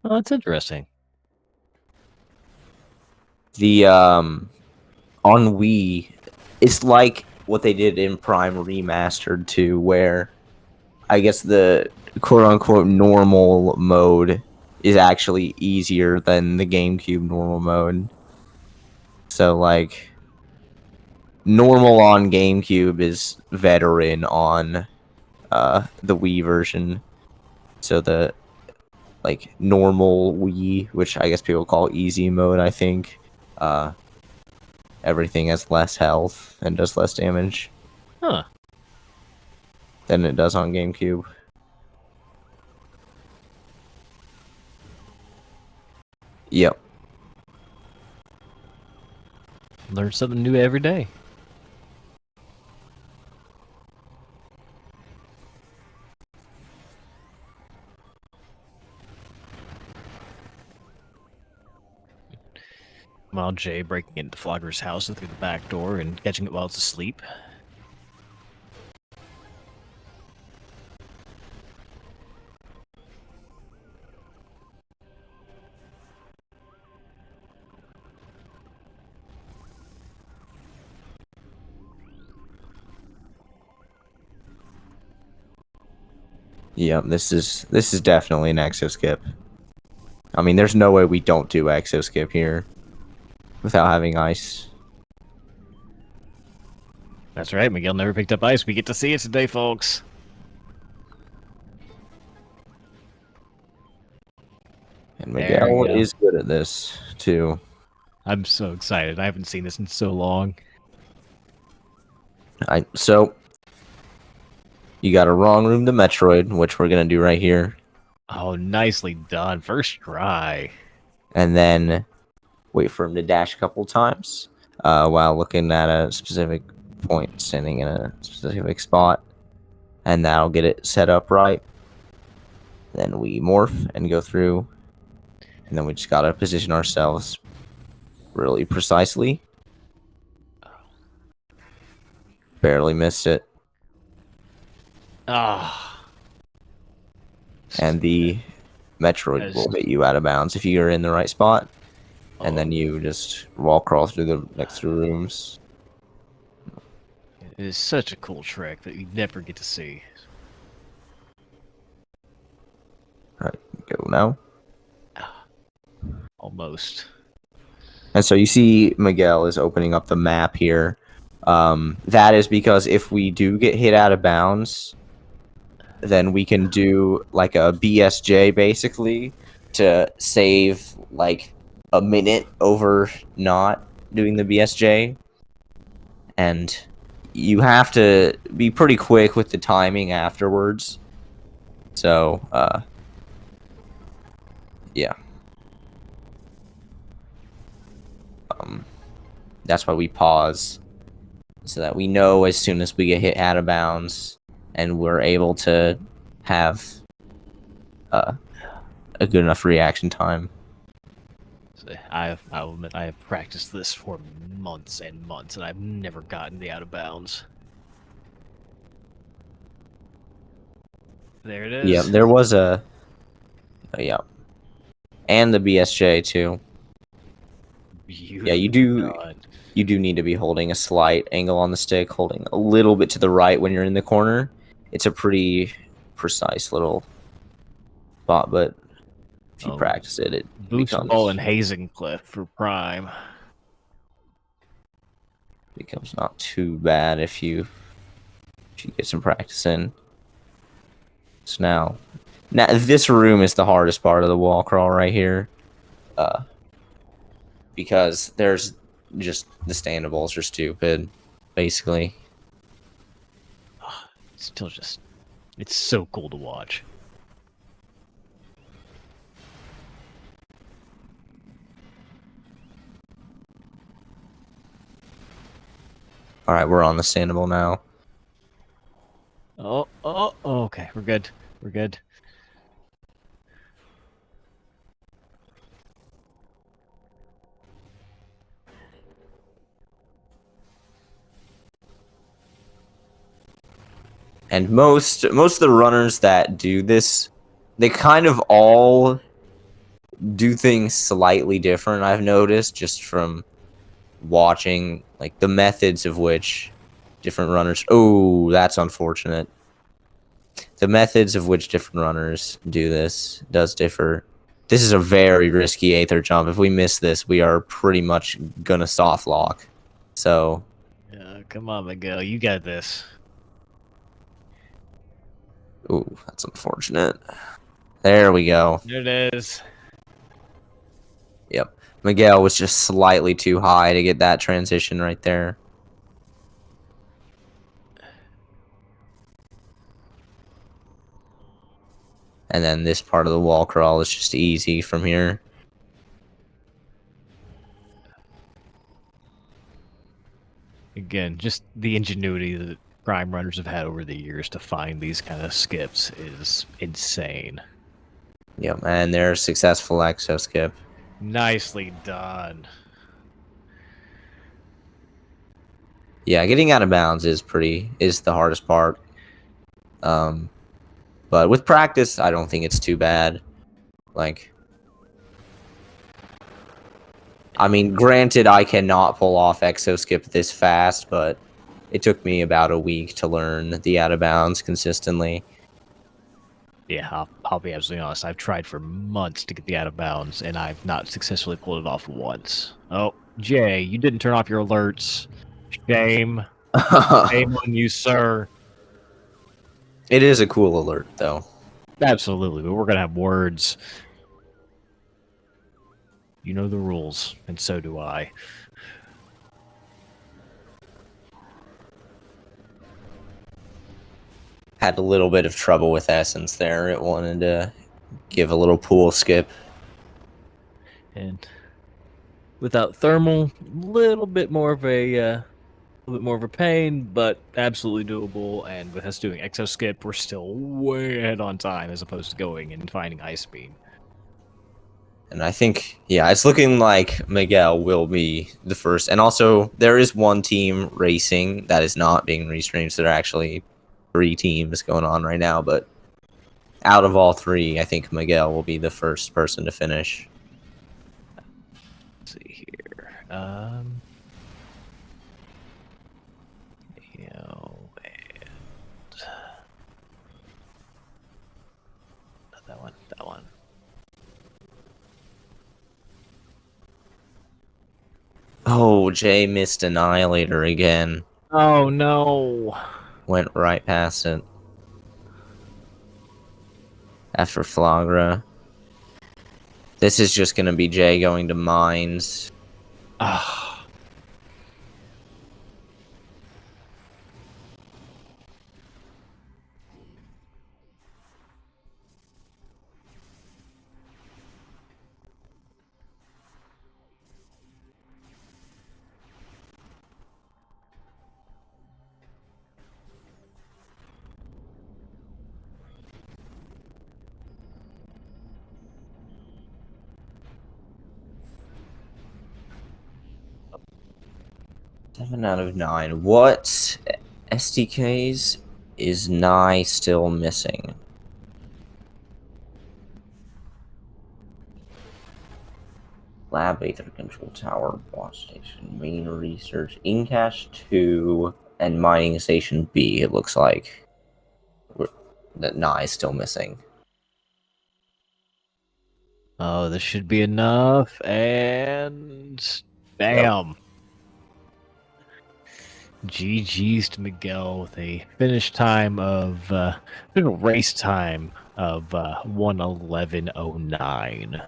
Oh, that's interesting. The on Wii, it's like what they did in Prime Remastered 2, where I guess the quote unquote normal mode is actually easier than the GameCube normal mode. So like normal on GameCube is veteran on the Wii version. So the like normal Wii, which I guess people call easy mode, I think. Everything has less health and does less damage. Huh. Than it does on GameCube. Yep. Learn something new every day. While Jay breaking into Flogger's house through the back door and catching it while it's asleep. Yep, this is definitely an exo skip. I mean, there's no way we don't do exo skip here without having ice. That's right, Miguel never picked up ice. We get to see it today, folks. And Miguel is good at this, too. I'm so excited. I haven't seen this in so long. So, you got a wrong room to Metroid, which we're going to do right here. Oh, nicely done. First try. And then wait for him to dash a couple times while looking at a specific point, standing in a specific spot, and that'll get it set up right. Then we morph and go through, and then we just gotta position ourselves really precisely. Barely missed it. Ah. And the Metroid will hit you out of bounds if you're in the right spot. And then you just wall crawl through the next two rooms. It is such a cool trick that you never get to see. Alright, go now. Almost. And so you see Miguel is opening up the map here. That is because if we do get hit out of bounds, then we can do like a BSJ basically to save like a minute over not doing the BSJ. And you have to be pretty quick with the timing afterwards. So, yeah. That's why we pause, so that we know as soon as we get hit out of bounds, and we're able to have a good enough reaction time. I'll admit I have practiced this for months and months, and I've never gotten the out of bounds. There it is. Yeah, there was a... yeah. And the BSJ, too. Beautiful. Yeah, you do need to be holding a slight angle on the stick, holding a little bit to the right when you're in the corner. It's a pretty precise little spot, but if you practice it, it becomes... Ball and Hazing Cliff for Prime. Becomes not too bad if you get some practice in. So now this room is the hardest part of the wall crawl right here, because there's just the standables are stupid, basically. Still just, it's so cool to watch. All right, we're on the standable now. Oh, okay, we're good. We're good. And most of the runners that do this, they kind of all do things slightly different. I've noticed just from watching like the methods of which different runners... Oh, that's unfortunate. The methods of which different runners do this does differ. This is a very risky aether jump. If we miss this, we are pretty much gonna soft lock. So... come on, Miguel, you got this. Ooh, that's unfortunate. There we go. There it is. Yep. Miguel was just slightly too high to get that transition right there. And then this part of the wall crawl is just easy from here. Again, just the ingenuity that Prime runners have had over the years to find these kind of skips is insane. Yep, and there's successful exo skip. Nicely done. Yeah, getting out of bounds is the hardest part. But with practice, I don't think it's too bad. Like, I mean, granted, I cannot pull off exo skip this fast, but it took me about a week to learn the out of bounds consistently. Yeah, I'll be absolutely honest. I've tried for months to get the out of bounds, and I've not successfully pulled it off once. Oh, Jay, you didn't turn off your alerts. Shame. Shame on you, sir. It is a cool alert, though. Absolutely, but we're going to have words. You know the rules, and so do I. Had a little bit of trouble with Essence there. It wanted to give a little pool skip. And Without thermal, a little bit more of a pain, but absolutely doable. And with us doing exo skip, we're still way ahead on time as opposed to going and finding ice beam. And I think, yeah, it's looking like Miguel will be the first. And also, there is one team racing that is not being restreamed, so there are actually 3 teams going on right now. But out of all 3, I think Miguel will be the first person to finish. Let's see here. Not that one. That one. Oh, Jay missed Annihilator again. Oh no! Went right past it. After Flagra. This is just going to be Jay going to mines. Ah. 7 out of 9. What SDKs is Nye still missing? Lab Aether Control Tower, Watch Station, Main Research, Incash 2, and Mining Station B, it looks like. That Nye is still missing. Oh, this should be enough. And bam. Yep. GG's to Miguel with a finish time of race time of 1:11:09.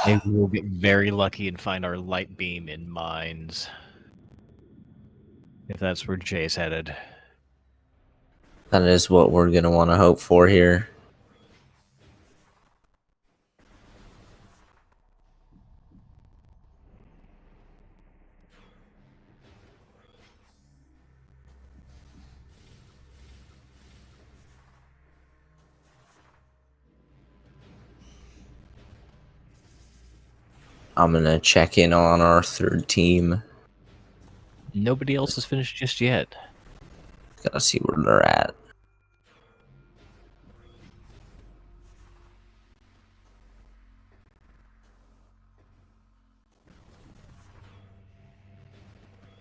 Maybe we'll get very lucky and find our light beam in mines. If that's where Jay's headed. That is what we're going to want to hope for here. I'm going to check in on our 3rd team. Nobody else has finished just yet. Gotta see where they're at.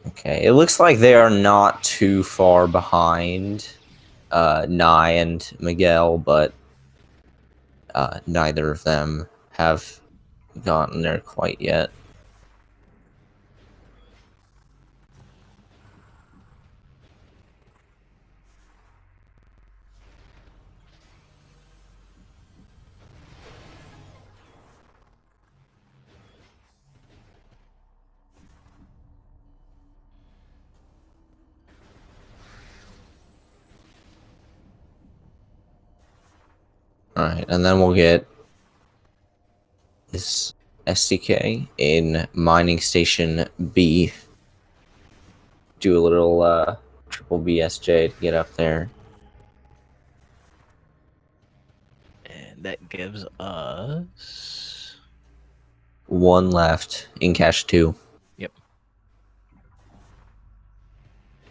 Okay, it looks like they are not too far behind Nye and Miguel, but neither of them have gotten there quite yet. Alright, and then we'll get this SDK in Mining Station B. Do a little triple BSJ to get up there. And that gives us 1 left in cache 2. Yep.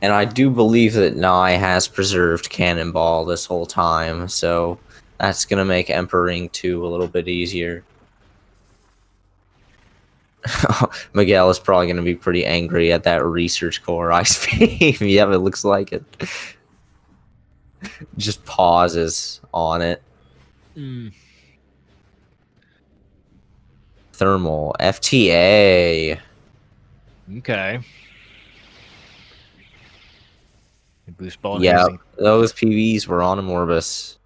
And I do believe that Nye has preserved Cannonball this whole time, so that's going to make Emperor 2 a little bit easier. Miguel is probably going to be pretty angry at that research core ice beam. Yeah, it looks like it. Just pauses on it. Thermal. FTA. Okay. Boost ball and Yeah, hazing. those PVs were on a Morbus.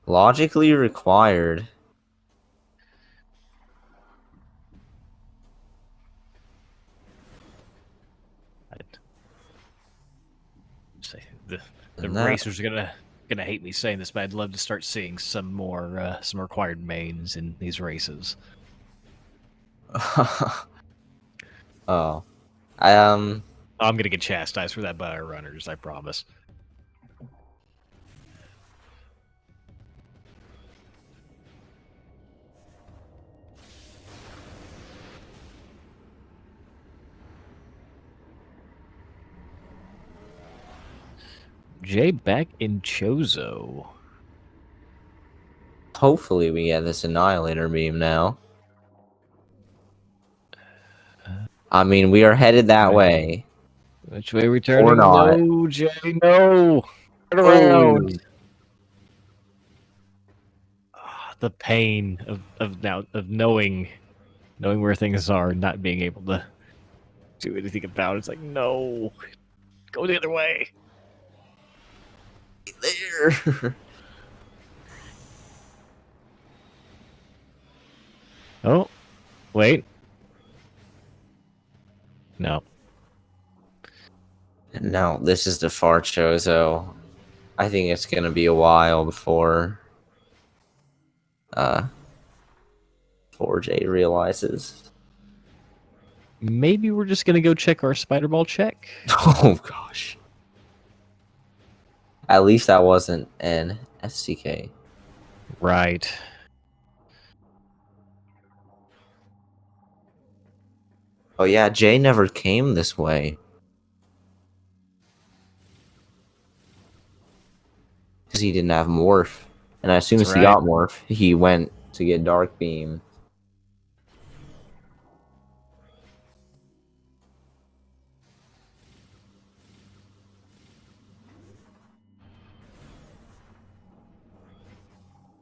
Logically required. Say the And that. racers are gonna hate me saying this, but I'd love to start seeing some more some required mains in these races. Oh. I'm gonna get chastised for that by our runners, I promise. Jay back in Chozo. Hopefully we get this Annihilator beam now. I mean, we are headed that way. Which way are we Or turning? not. No, Jay, no. Turn around. Oh. The pain of knowing where things are and not being able to do anything about it. It's like, no. Go the other way. There. Oh, wait. No. No, this is the far Chozo. I think it's gonna be a while before 4J realizes. Maybe we're just gonna go check our spider ball check. Oh gosh. At least that wasn't an SCK. Right. Oh yeah, Jay never came this way. Because he didn't have Morph. And as soon That's as he right. got Morph, he went to get Dark Beam.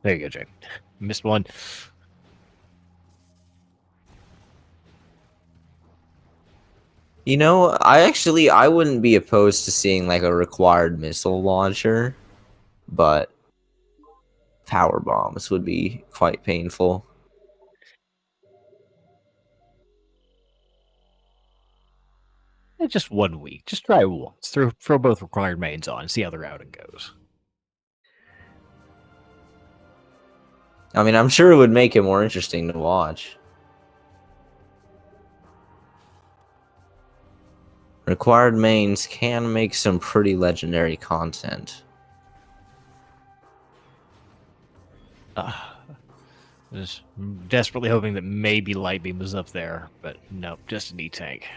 There you go, Jay. Missed one. You know, I wouldn't be opposed to seeing like a required missile launcher, but power bombs would be quite painful. Just 1 week. Just try once. Throw both required mains on. See how the routing goes. I mean, I'm sure it would make it more interesting to watch. Required mains can make some pretty legendary content. Just desperately hoping that maybe Light Beam was up there, but nope, just an E-Tank.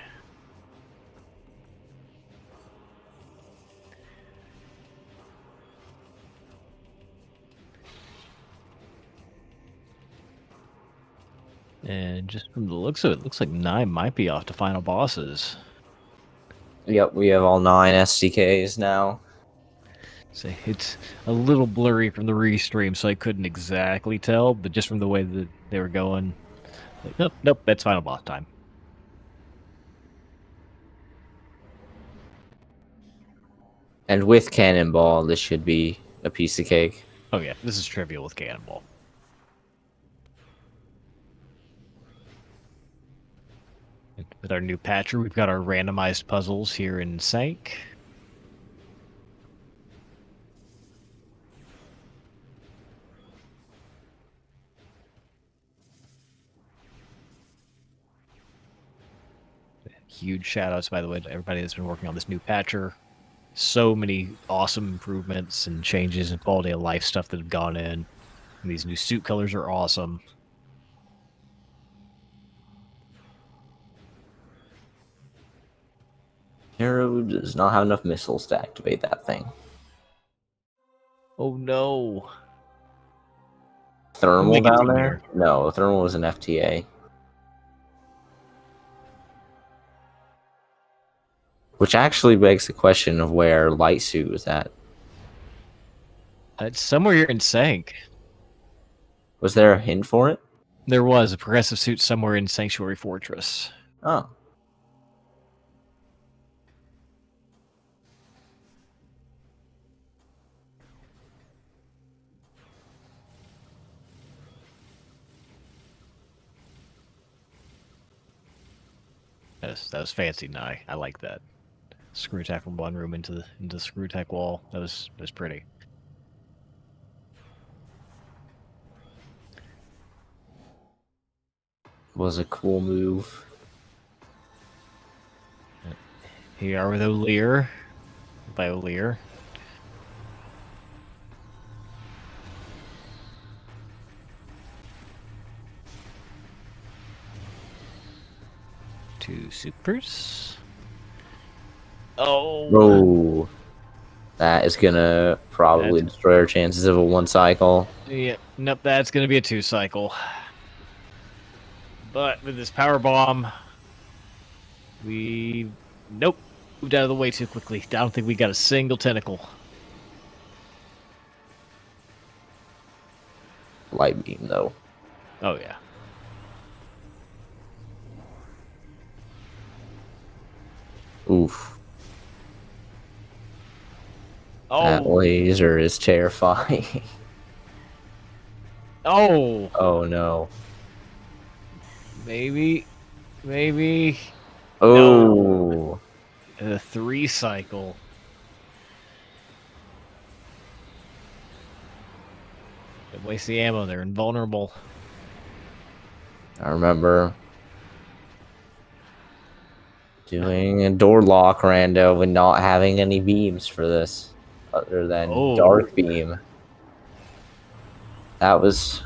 And just from the looks of it, looks like 9 might be off to final bosses. Yep, we have all 9 SDKs now. So it's a little blurry from the restream, so I couldn't exactly tell, but just from the way that they were going, like, nope, that's final boss time. And with Cannonball, this should be a piece of cake. Oh yeah, this is trivial with Cannonball. With our new patcher, we've got our randomized puzzles here in Sank. Huge shout-outs, by the way, to everybody that's been working on this new patcher. So many awesome improvements and changes and quality of life stuff that have gone in. And these new suit colors are awesome. Hero does not have enough missiles to activate that thing. Oh no. Thermal Make it down to there? here. No, Thermal was an FTA. Which actually begs the question of where Light Suit was at. It's somewhere here in Sank. Was there a hint for it? There was a progressive suit somewhere in Sanctuary Fortress. Oh. That was fancy, Nye. I like that. Screw attack from one room into the screw attack wall. That was pretty. Was a cool move. Here you are with O'Lear. By O'Lear. Two supers. Oh. Oh. That is gonna probably destroy our chances of a 1 cycle. Yeah, nope, that's gonna be a 2 cycle. But with this power bomb, we moved out of the way too quickly. I don't think we got a single tentacle. Light beam though. Oh yeah. Oof. Oh. That laser is terrifying. Oh. Oh no. Maybe. Oh. No. A 3 cycle. Don't waste the ammo. They're invulnerable. I remember doing a door lock rando and not having any beams for this other than dark beam. That was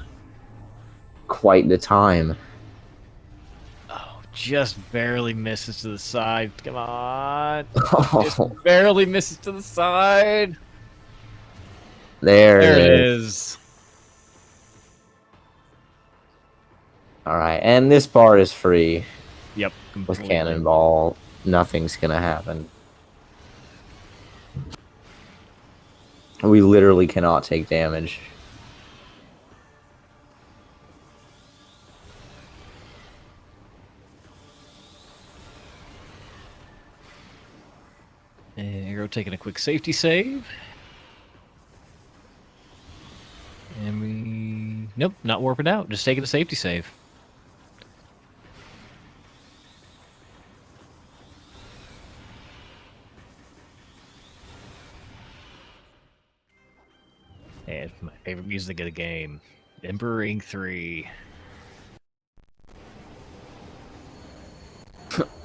quite the time. Oh, just barely misses to the side. Come on. Oh, Just barely misses to the side. there There it it is. is. All right, and this part is free. Yep. With completely. cannonball, nothing's gonna happen. We literally cannot take damage. Arrow taking a quick safety save. And we... Nope, not warping out. Just taking a safety save. And my favorite music of the game. Emperor Ink 3.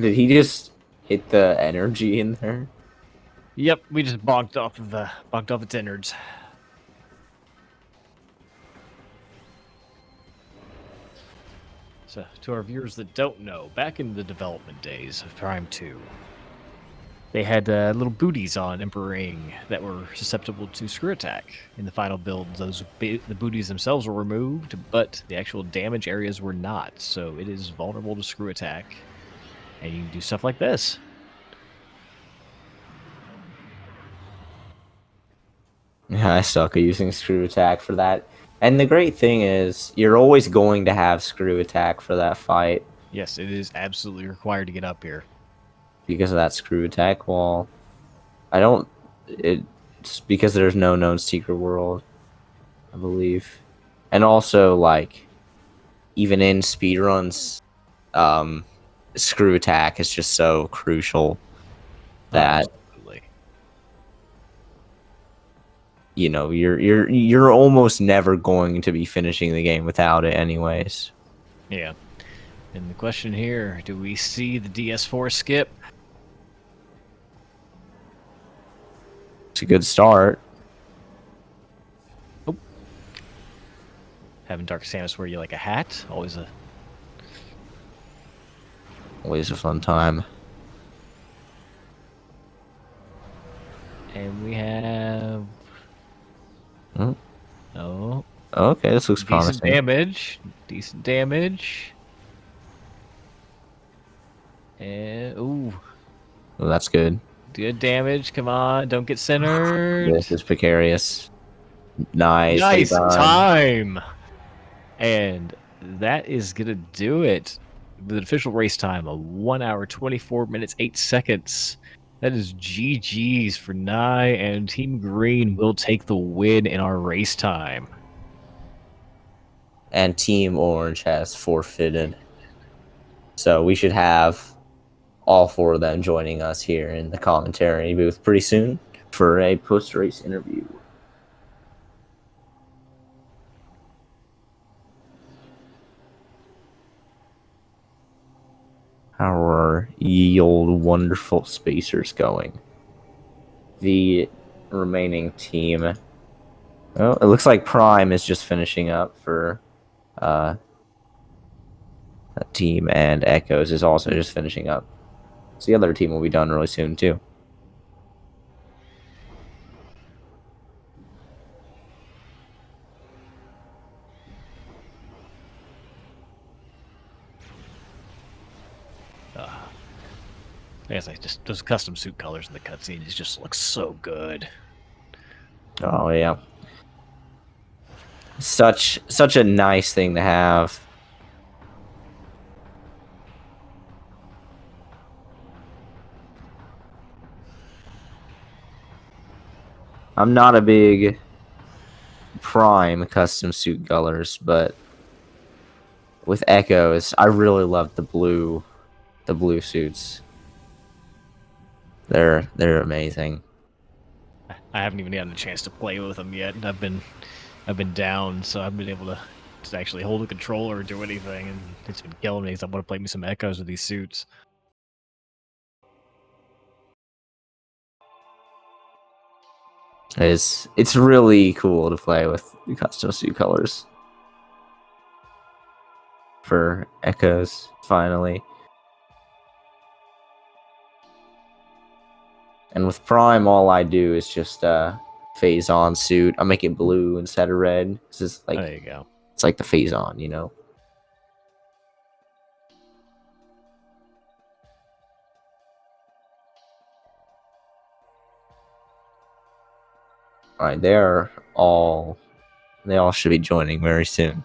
Did he just hit the energy in there? Yep, we just bonked off its innards. So, to our viewers that don't know, back in the development days of Prime 2, they had little booties on Emperor Ing that were susceptible to screw attack. In the final build, the booties themselves were removed, but the actual damage areas were not. So it is vulnerable to screw attack, and you can do stuff like this. Yeah, I suck at using screw attack for that. And the great thing is, you're always going to have screw attack for that fight. Yes, it is absolutely required to get up here. Because of that screw attack wall. It's because there's no known secret world, I believe. And also, like, even in speedruns, screw attack is just so crucial that Absolutely. you know you're almost never going to be finishing the game without it anyways. Yeah. And the question here, do we see the DS4 skip? It's a good start. Oh. Having Dark Samus wear you like a hat, always Always a fun time. And we have... Hmm. Oh. Okay, this looks promising. Decent damage. And... Ooh. Well, that's good. Good damage. Come on. Don't get centered. This is precarious. Nice. Nice time. And that is going to do it. The official race time of 1 hour, 24 minutes, 8 seconds. That is GG's for Nye, and Team Green will take the win in our race time. And Team Orange has forfeited. So we should have all 4 of them joining us here in the commentary booth pretty soon for a post-race interview. How are ye old wonderful spacers going? The remaining team. Oh, it looks like Prime is just finishing up for that team, and Echoes is also just finishing up. So the other team will be done really soon too. I guess just those custom suit colors in the cutscenes just look so good. Oh yeah, such a nice thing to have. I'm not a big Prime custom suit colors, but with Echoes, I really love the blue suits. They're amazing. I haven't even gotten a chance to play with them yet. I've been down, so I haven't been able to actually hold a controller or do anything, and it's been killing me because I want to play me some Echoes with these suits. It's really cool to play with custom suit colors for Echoes finally. And with Prime, all I do is just phase on suit. I make it blue instead of red. This is like, there you go. It's like the phase on, you know. All right, they all should be joining very soon.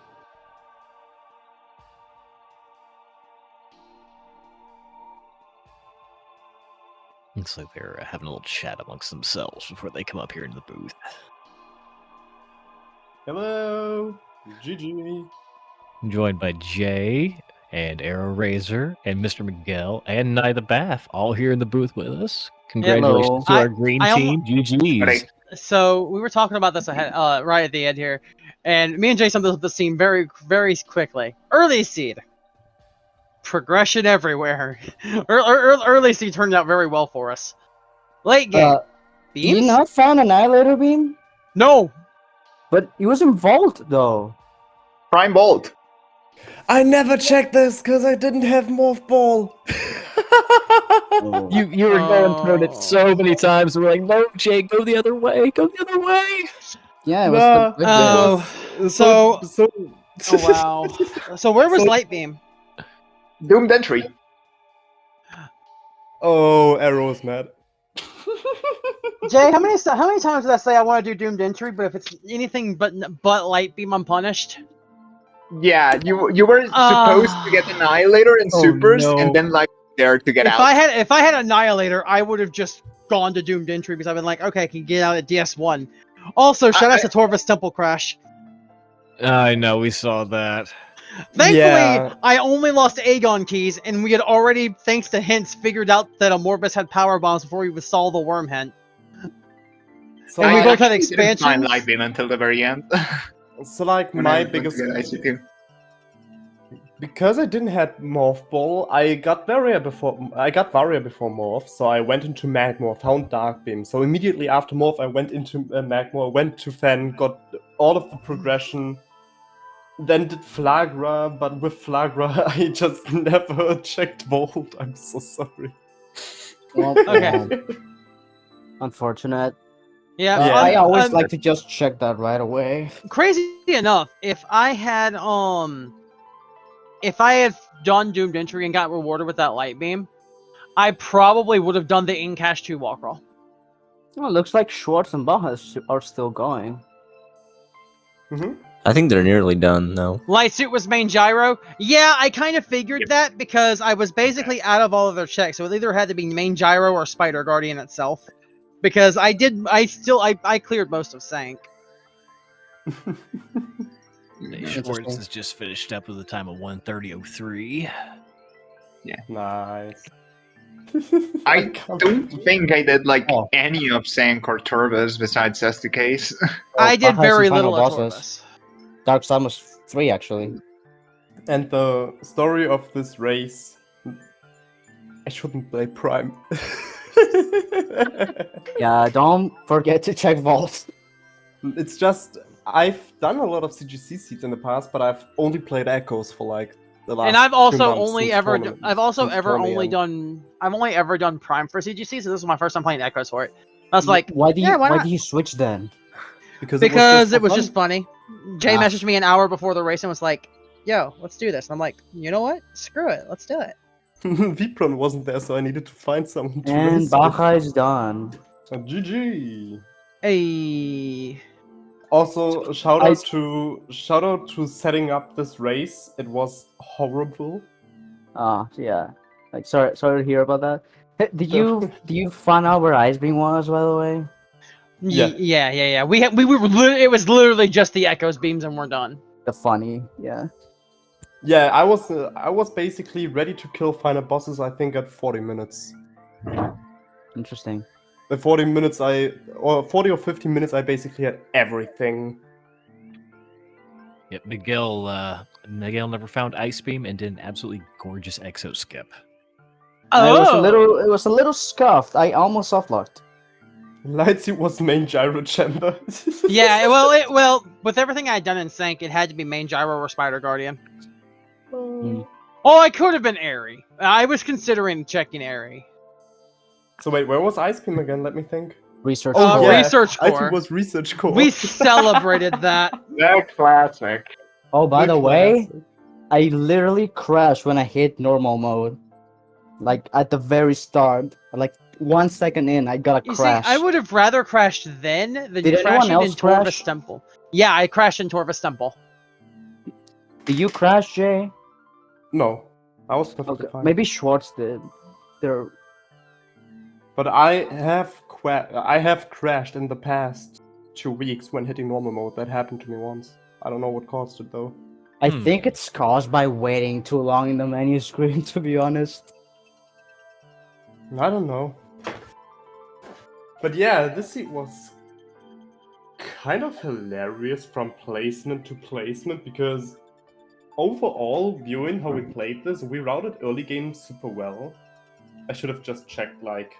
Looks like they're having a little chat amongst themselves before they come up here into the booth. Hello, GG. I'm joined by Jay and Arrow Razor and Mr. Miguel and Nye the Bath, all here in the booth with us. Congratulations to our green team. GG's. So we were talking about this ahead, right at the end here, and me and Jay summed up the scene very, very quickly. Early seed, progression everywhere. Early seed turned out very well for us. Late game, Do you beams? not find Annihilator Beam? No. But he was in Vault, though. Prime Bolt. I never checked this because I didn't have Morph Ball. You were going through it so many times. We're like, no, Jay, go the other way. Go the other way. Yeah, it was the Oh wow. So where was Light Beam? Doomed entry. Oh, Arrow's mad. Jay, how many times did I say I want to do Doomed Entry, but if it's anything but Light Beam, I'm punished? Yeah, you were supposed to get Annihilator and Supers, and then like there to get out. If I had Annihilator, I would have just gone to Doomed Entry because I've been like, okay, I can get out at DS1. Also, shout out to Torvus Temple Crash. I know, we saw that. Thankfully, I only lost Aegon keys, and we had already, thanks to hints, figured out that Amorbus had power bombs before we saw the worm hint. So and we both had didn't expansions. find Light Beam until the very end. So like my biggest because I didn't have Morph Ball, I got Warrior before Morph, so I went into Magmor, found Dark Beam. So immediately after Morph, I went into Magmor, went to Fen, got all of the progression, then did Flagra, but with Flagra, I just never checked Vault. I'm so sorry. Okay. Unfortunate. Yeah, I always like to just check that right away. Crazy enough, if I had done Doomed Entry and got rewarded with that Light Beam, I probably would have done the Incash 2 walk roll. Well, it looks like Schwartz and Baja are still going. Mm-hmm. I think they're nearly done though. Light suit was main gyro. Yeah, I kind of figured that because I was basically out of all of their checks, so it either had to be main gyro or Spider Guardian itself. Because I cleared most of Sank. Schwartz has just finished up with a time of 1:30:03. Nice. I don't think I did like any of Sank or Turvis besides SDKs. I did Baja has very some little final at bosses. Torvus. Dark Samus 3 actually. And the story of this race, I shouldn't play Prime. Yeah, don't forget to check vaults. It's just I've done a lot of CGC seeds in the past, but I've only played Echoes for like the last. And I've 2 also months only since ever tournament- I've also since ever only tournament. done Prime for CGC, so this is my first time playing Echoes for it. I was like, why do you yeah, why not? do you switch then? because Because it was for just fun. funny. Jay Ah. messaged me an hour before the race and was like, "Yo, let's do this." And I'm like, "You know what? Screw it, let's do it." Vipron wasn't there, so I needed to find someone to And race Baja is done. with. GG. Hey, Also, shout I- out to setting up this race. It was horrible. Yeah. Like sorry to hear about that. Hey, did you find out where Ice Beam was, by the way? Yeah. yeah. We were it was literally just the Echoes beams and we're done. The funny, yeah. Yeah, I was basically ready to kill final bosses. I think at 40 minutes. Interesting. The 40 minutes or 40 or 50 minutes, I basically had everything. Yep, Miguel never found Ice Beam and did an absolutely gorgeous exo skip. It was a little scuffed. I almost softlocked. Lightsy was main gyro chamber. Yeah, well, with everything I had done in Sank, it had to be main gyro or Spider Guardian. Hmm. Oh, I could have been Airy. I was considering checking Airy. So wait, where was Ice Beam again? Let me think. Research. Oh, core. yeah. Research Ice core. Beam was research core. We celebrated that. The classic. Oh, by the way, classic. I literally crashed when I hit normal mode. Like at the very start, like 1 second in, I got a You crash. see, I would have rather crashed then than Did anyone crashing else in Torvus crash? Temple. Yeah, I crashed in Torvus Temple. Did you crash, Jay? No, I was perfectly Okay. fine. Maybe Schwartz did. There. But I have crashed in the past 2 weeks when hitting normal mode. That happened to me once. I don't know what caused it though. I think it's caused by waiting too long in the menu screen. To be honest. I don't know. But yeah, this seat was kind of hilarious from placement to placement because overall, viewing how we played this, we routed early game super well. I should have just checked like...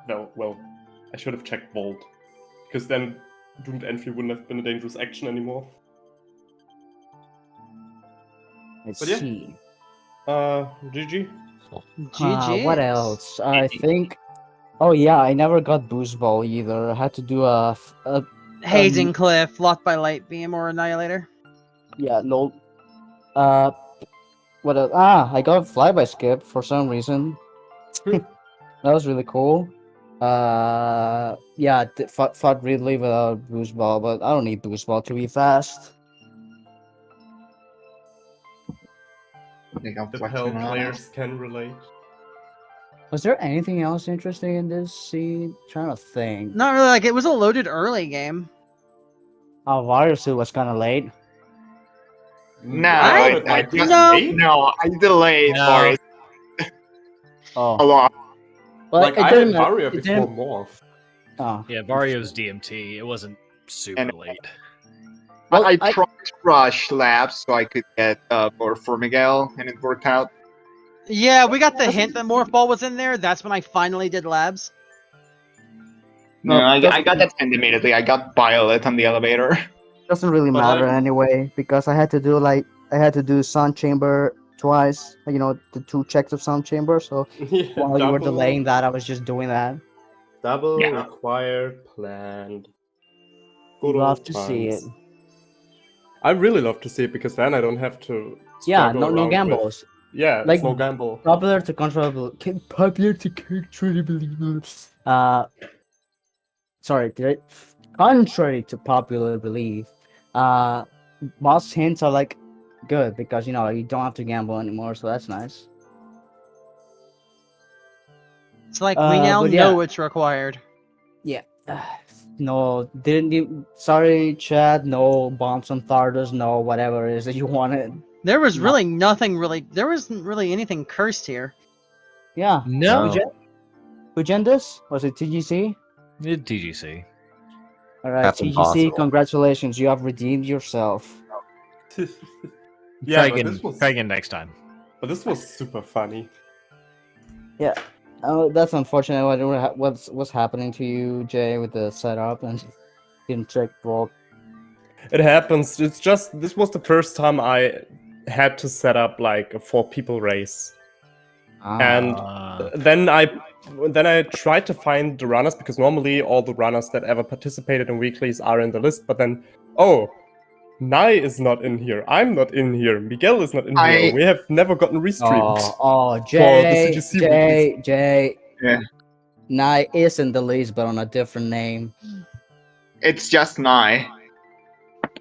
Well, I should have checked Vault. Because then Doomed Entry wouldn't have been a dangerous action anymore. Let's But yeah. see. GG. GG. What else? I think. Oh yeah, I never got boost ball either. I had to do a Hazing Cliff, Locked by Light Beam, or Annihilator. yeah, no. What else? I got flyby skip for some reason. That was really cool. Yeah, fought Ridley without boost ball, but I don't need boost ball to be fast. The hell players can relate. Was there anything else interesting in this scene? Trying to think. Not really, like, it was a loaded early game. Wario suit was kind of late. No, I I just No. late? No, I delayed No. for it a Oh, lot. well, Like, it I didn't had matter. Varia It before didn't- Morph. Oh, Yeah, Vario's DMT. It wasn't super And- late. Well, I I- tried to rush labs so I could get more for Miguel, and it worked out. Yeah, we got the hint that Morph Ball was in there. That's when I finally did labs. No, I doesn't- got that hint immediately. I got Violet on the elevator. doesn't really But, matter like- anyway because I had to do Sun Chamber twice. You know, the 2 checks of Sun Chamber. So Yeah, while you were double- delaying that, I was just doing that. Double Yeah. required planned. Good Love old to see it. times. I really love to see it because then I don't have to. Yeah, struggle no around with- gambles. Yeah, Like- it's no gamble. Popular to controllable. Popular to controllable. Sorry, contrary to popular belief, boss hints are like good because you know you don't have to gamble anymore, so that's nice. It's like we now but know yeah. it's required. Yeah. No, didn't you? Sorry, Chad. No bombs on Thardos. No, whatever it is that you wanted. There was No. really nothing really. There wasn't really anything cursed here. Yeah. No. Who gen this? Was it TGC? TGC. All right, That's TGC. impossible. Congratulations, you have redeemed yourself. Yeah, Try but try again next time. But this was super funny. Yeah. Oh, that's unfortunate. What's happening to you, Jay, with the setup and didn't check block. It happens. It's just this was the first time I had to set up like a 4-people race. And then I tried to find the runners because normally all the runners that ever participated in weeklies are in the list, but then Nai is not in here. I'm not in here. Miguel is not in here. We have never gotten restreamed. Jay, for the CGC weeklies. Jay. Yeah. Nai is in the list, but on a different name. It's just Nai.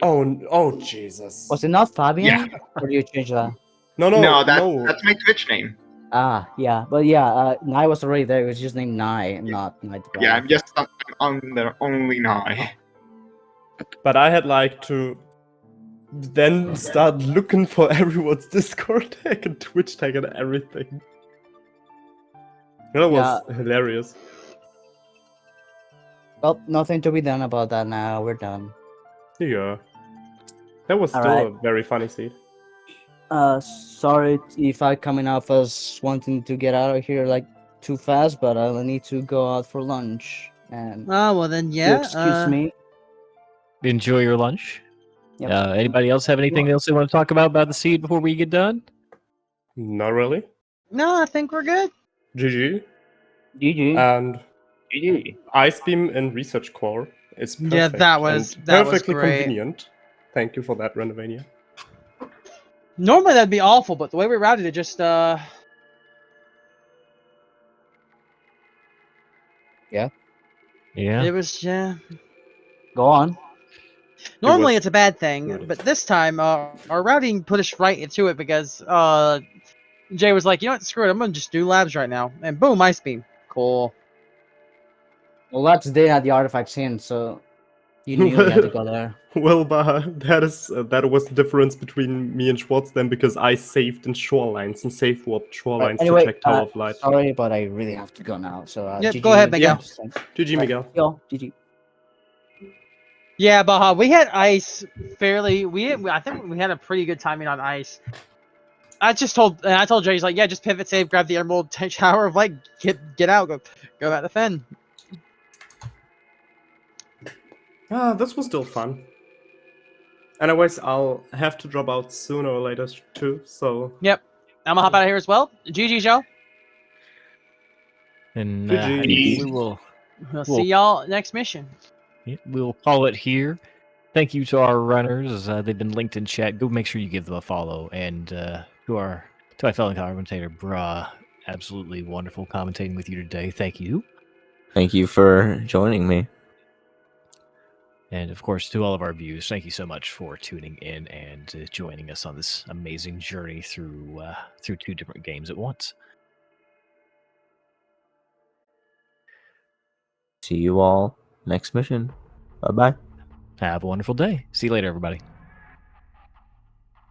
Oh, Jesus. Was it not Fabian? Yeah. Or do you change that? No, that's my Twitch name. Ah, yeah, but yeah, Nai was already there. It was just named Nai, not Night. Yeah, I'm just on the only Nai. But I had like to then start looking for everyone's Discord tag and Twitch tag and everything. That was hilarious. Well, nothing to be done about that now. We're done. Yeah. That was still a very funny seed. Sorry if I coming off as wanting to get out of here like too fast, but I need to go out for lunch. And well then, if you yeah. excuse me. Enjoy your lunch. Yep. Anybody else have anything else they want to talk about the seed before we get done? Not really. No, I think we're good. GG. GG. And GG. Ice Beam in Research Core is perfect. Yeah, that was perfectly great. convenient. Thank you for that, Renovania. Normally that'd be awful, but the way we routed it just Yeah. It was Go on. Normally it's a bad thing, but this time our routing put us right into it because Jay was like, you know what, screw it, I'm gonna just do labs right now, and boom, Ice Beam. Cool. Well, that's the day that the artifact's in, so you knew you had to go there. Well, that was the difference between me and Schwartz then, because I saved in Shorelines and safe warped Shorelines Anyway, to check Tower of Light. Sorry, but I really have to go now. So Yep, GG, go ahead, Miguel. GG, Miguel. Yo, GG. Yeah, but we had ice fairly. I think we had a pretty good timing on ice. I told Jay, he's like, yeah, just pivot save, grab the emerald, Tower of Light, get out, go back to Fen. This was still fun. Anyways, I'll have to drop out sooner or later too, so... Yep. I'm gonna hop out of here as well. GG, Joe. And GG. We'll see y'all next mission. We'll call it here. Thank you to our runners. They've been linked in chat. Go make sure you give them a follow. And to my fellow commentator, Bruh, absolutely wonderful commentating with you today. Thank you. Thank you for joining me. And of course, to all of our viewers, thank you so much for tuning in and joining us on this amazing journey through 2 different games at once. See you all next mission. Bye-bye. Have a wonderful day. See you later, everybody.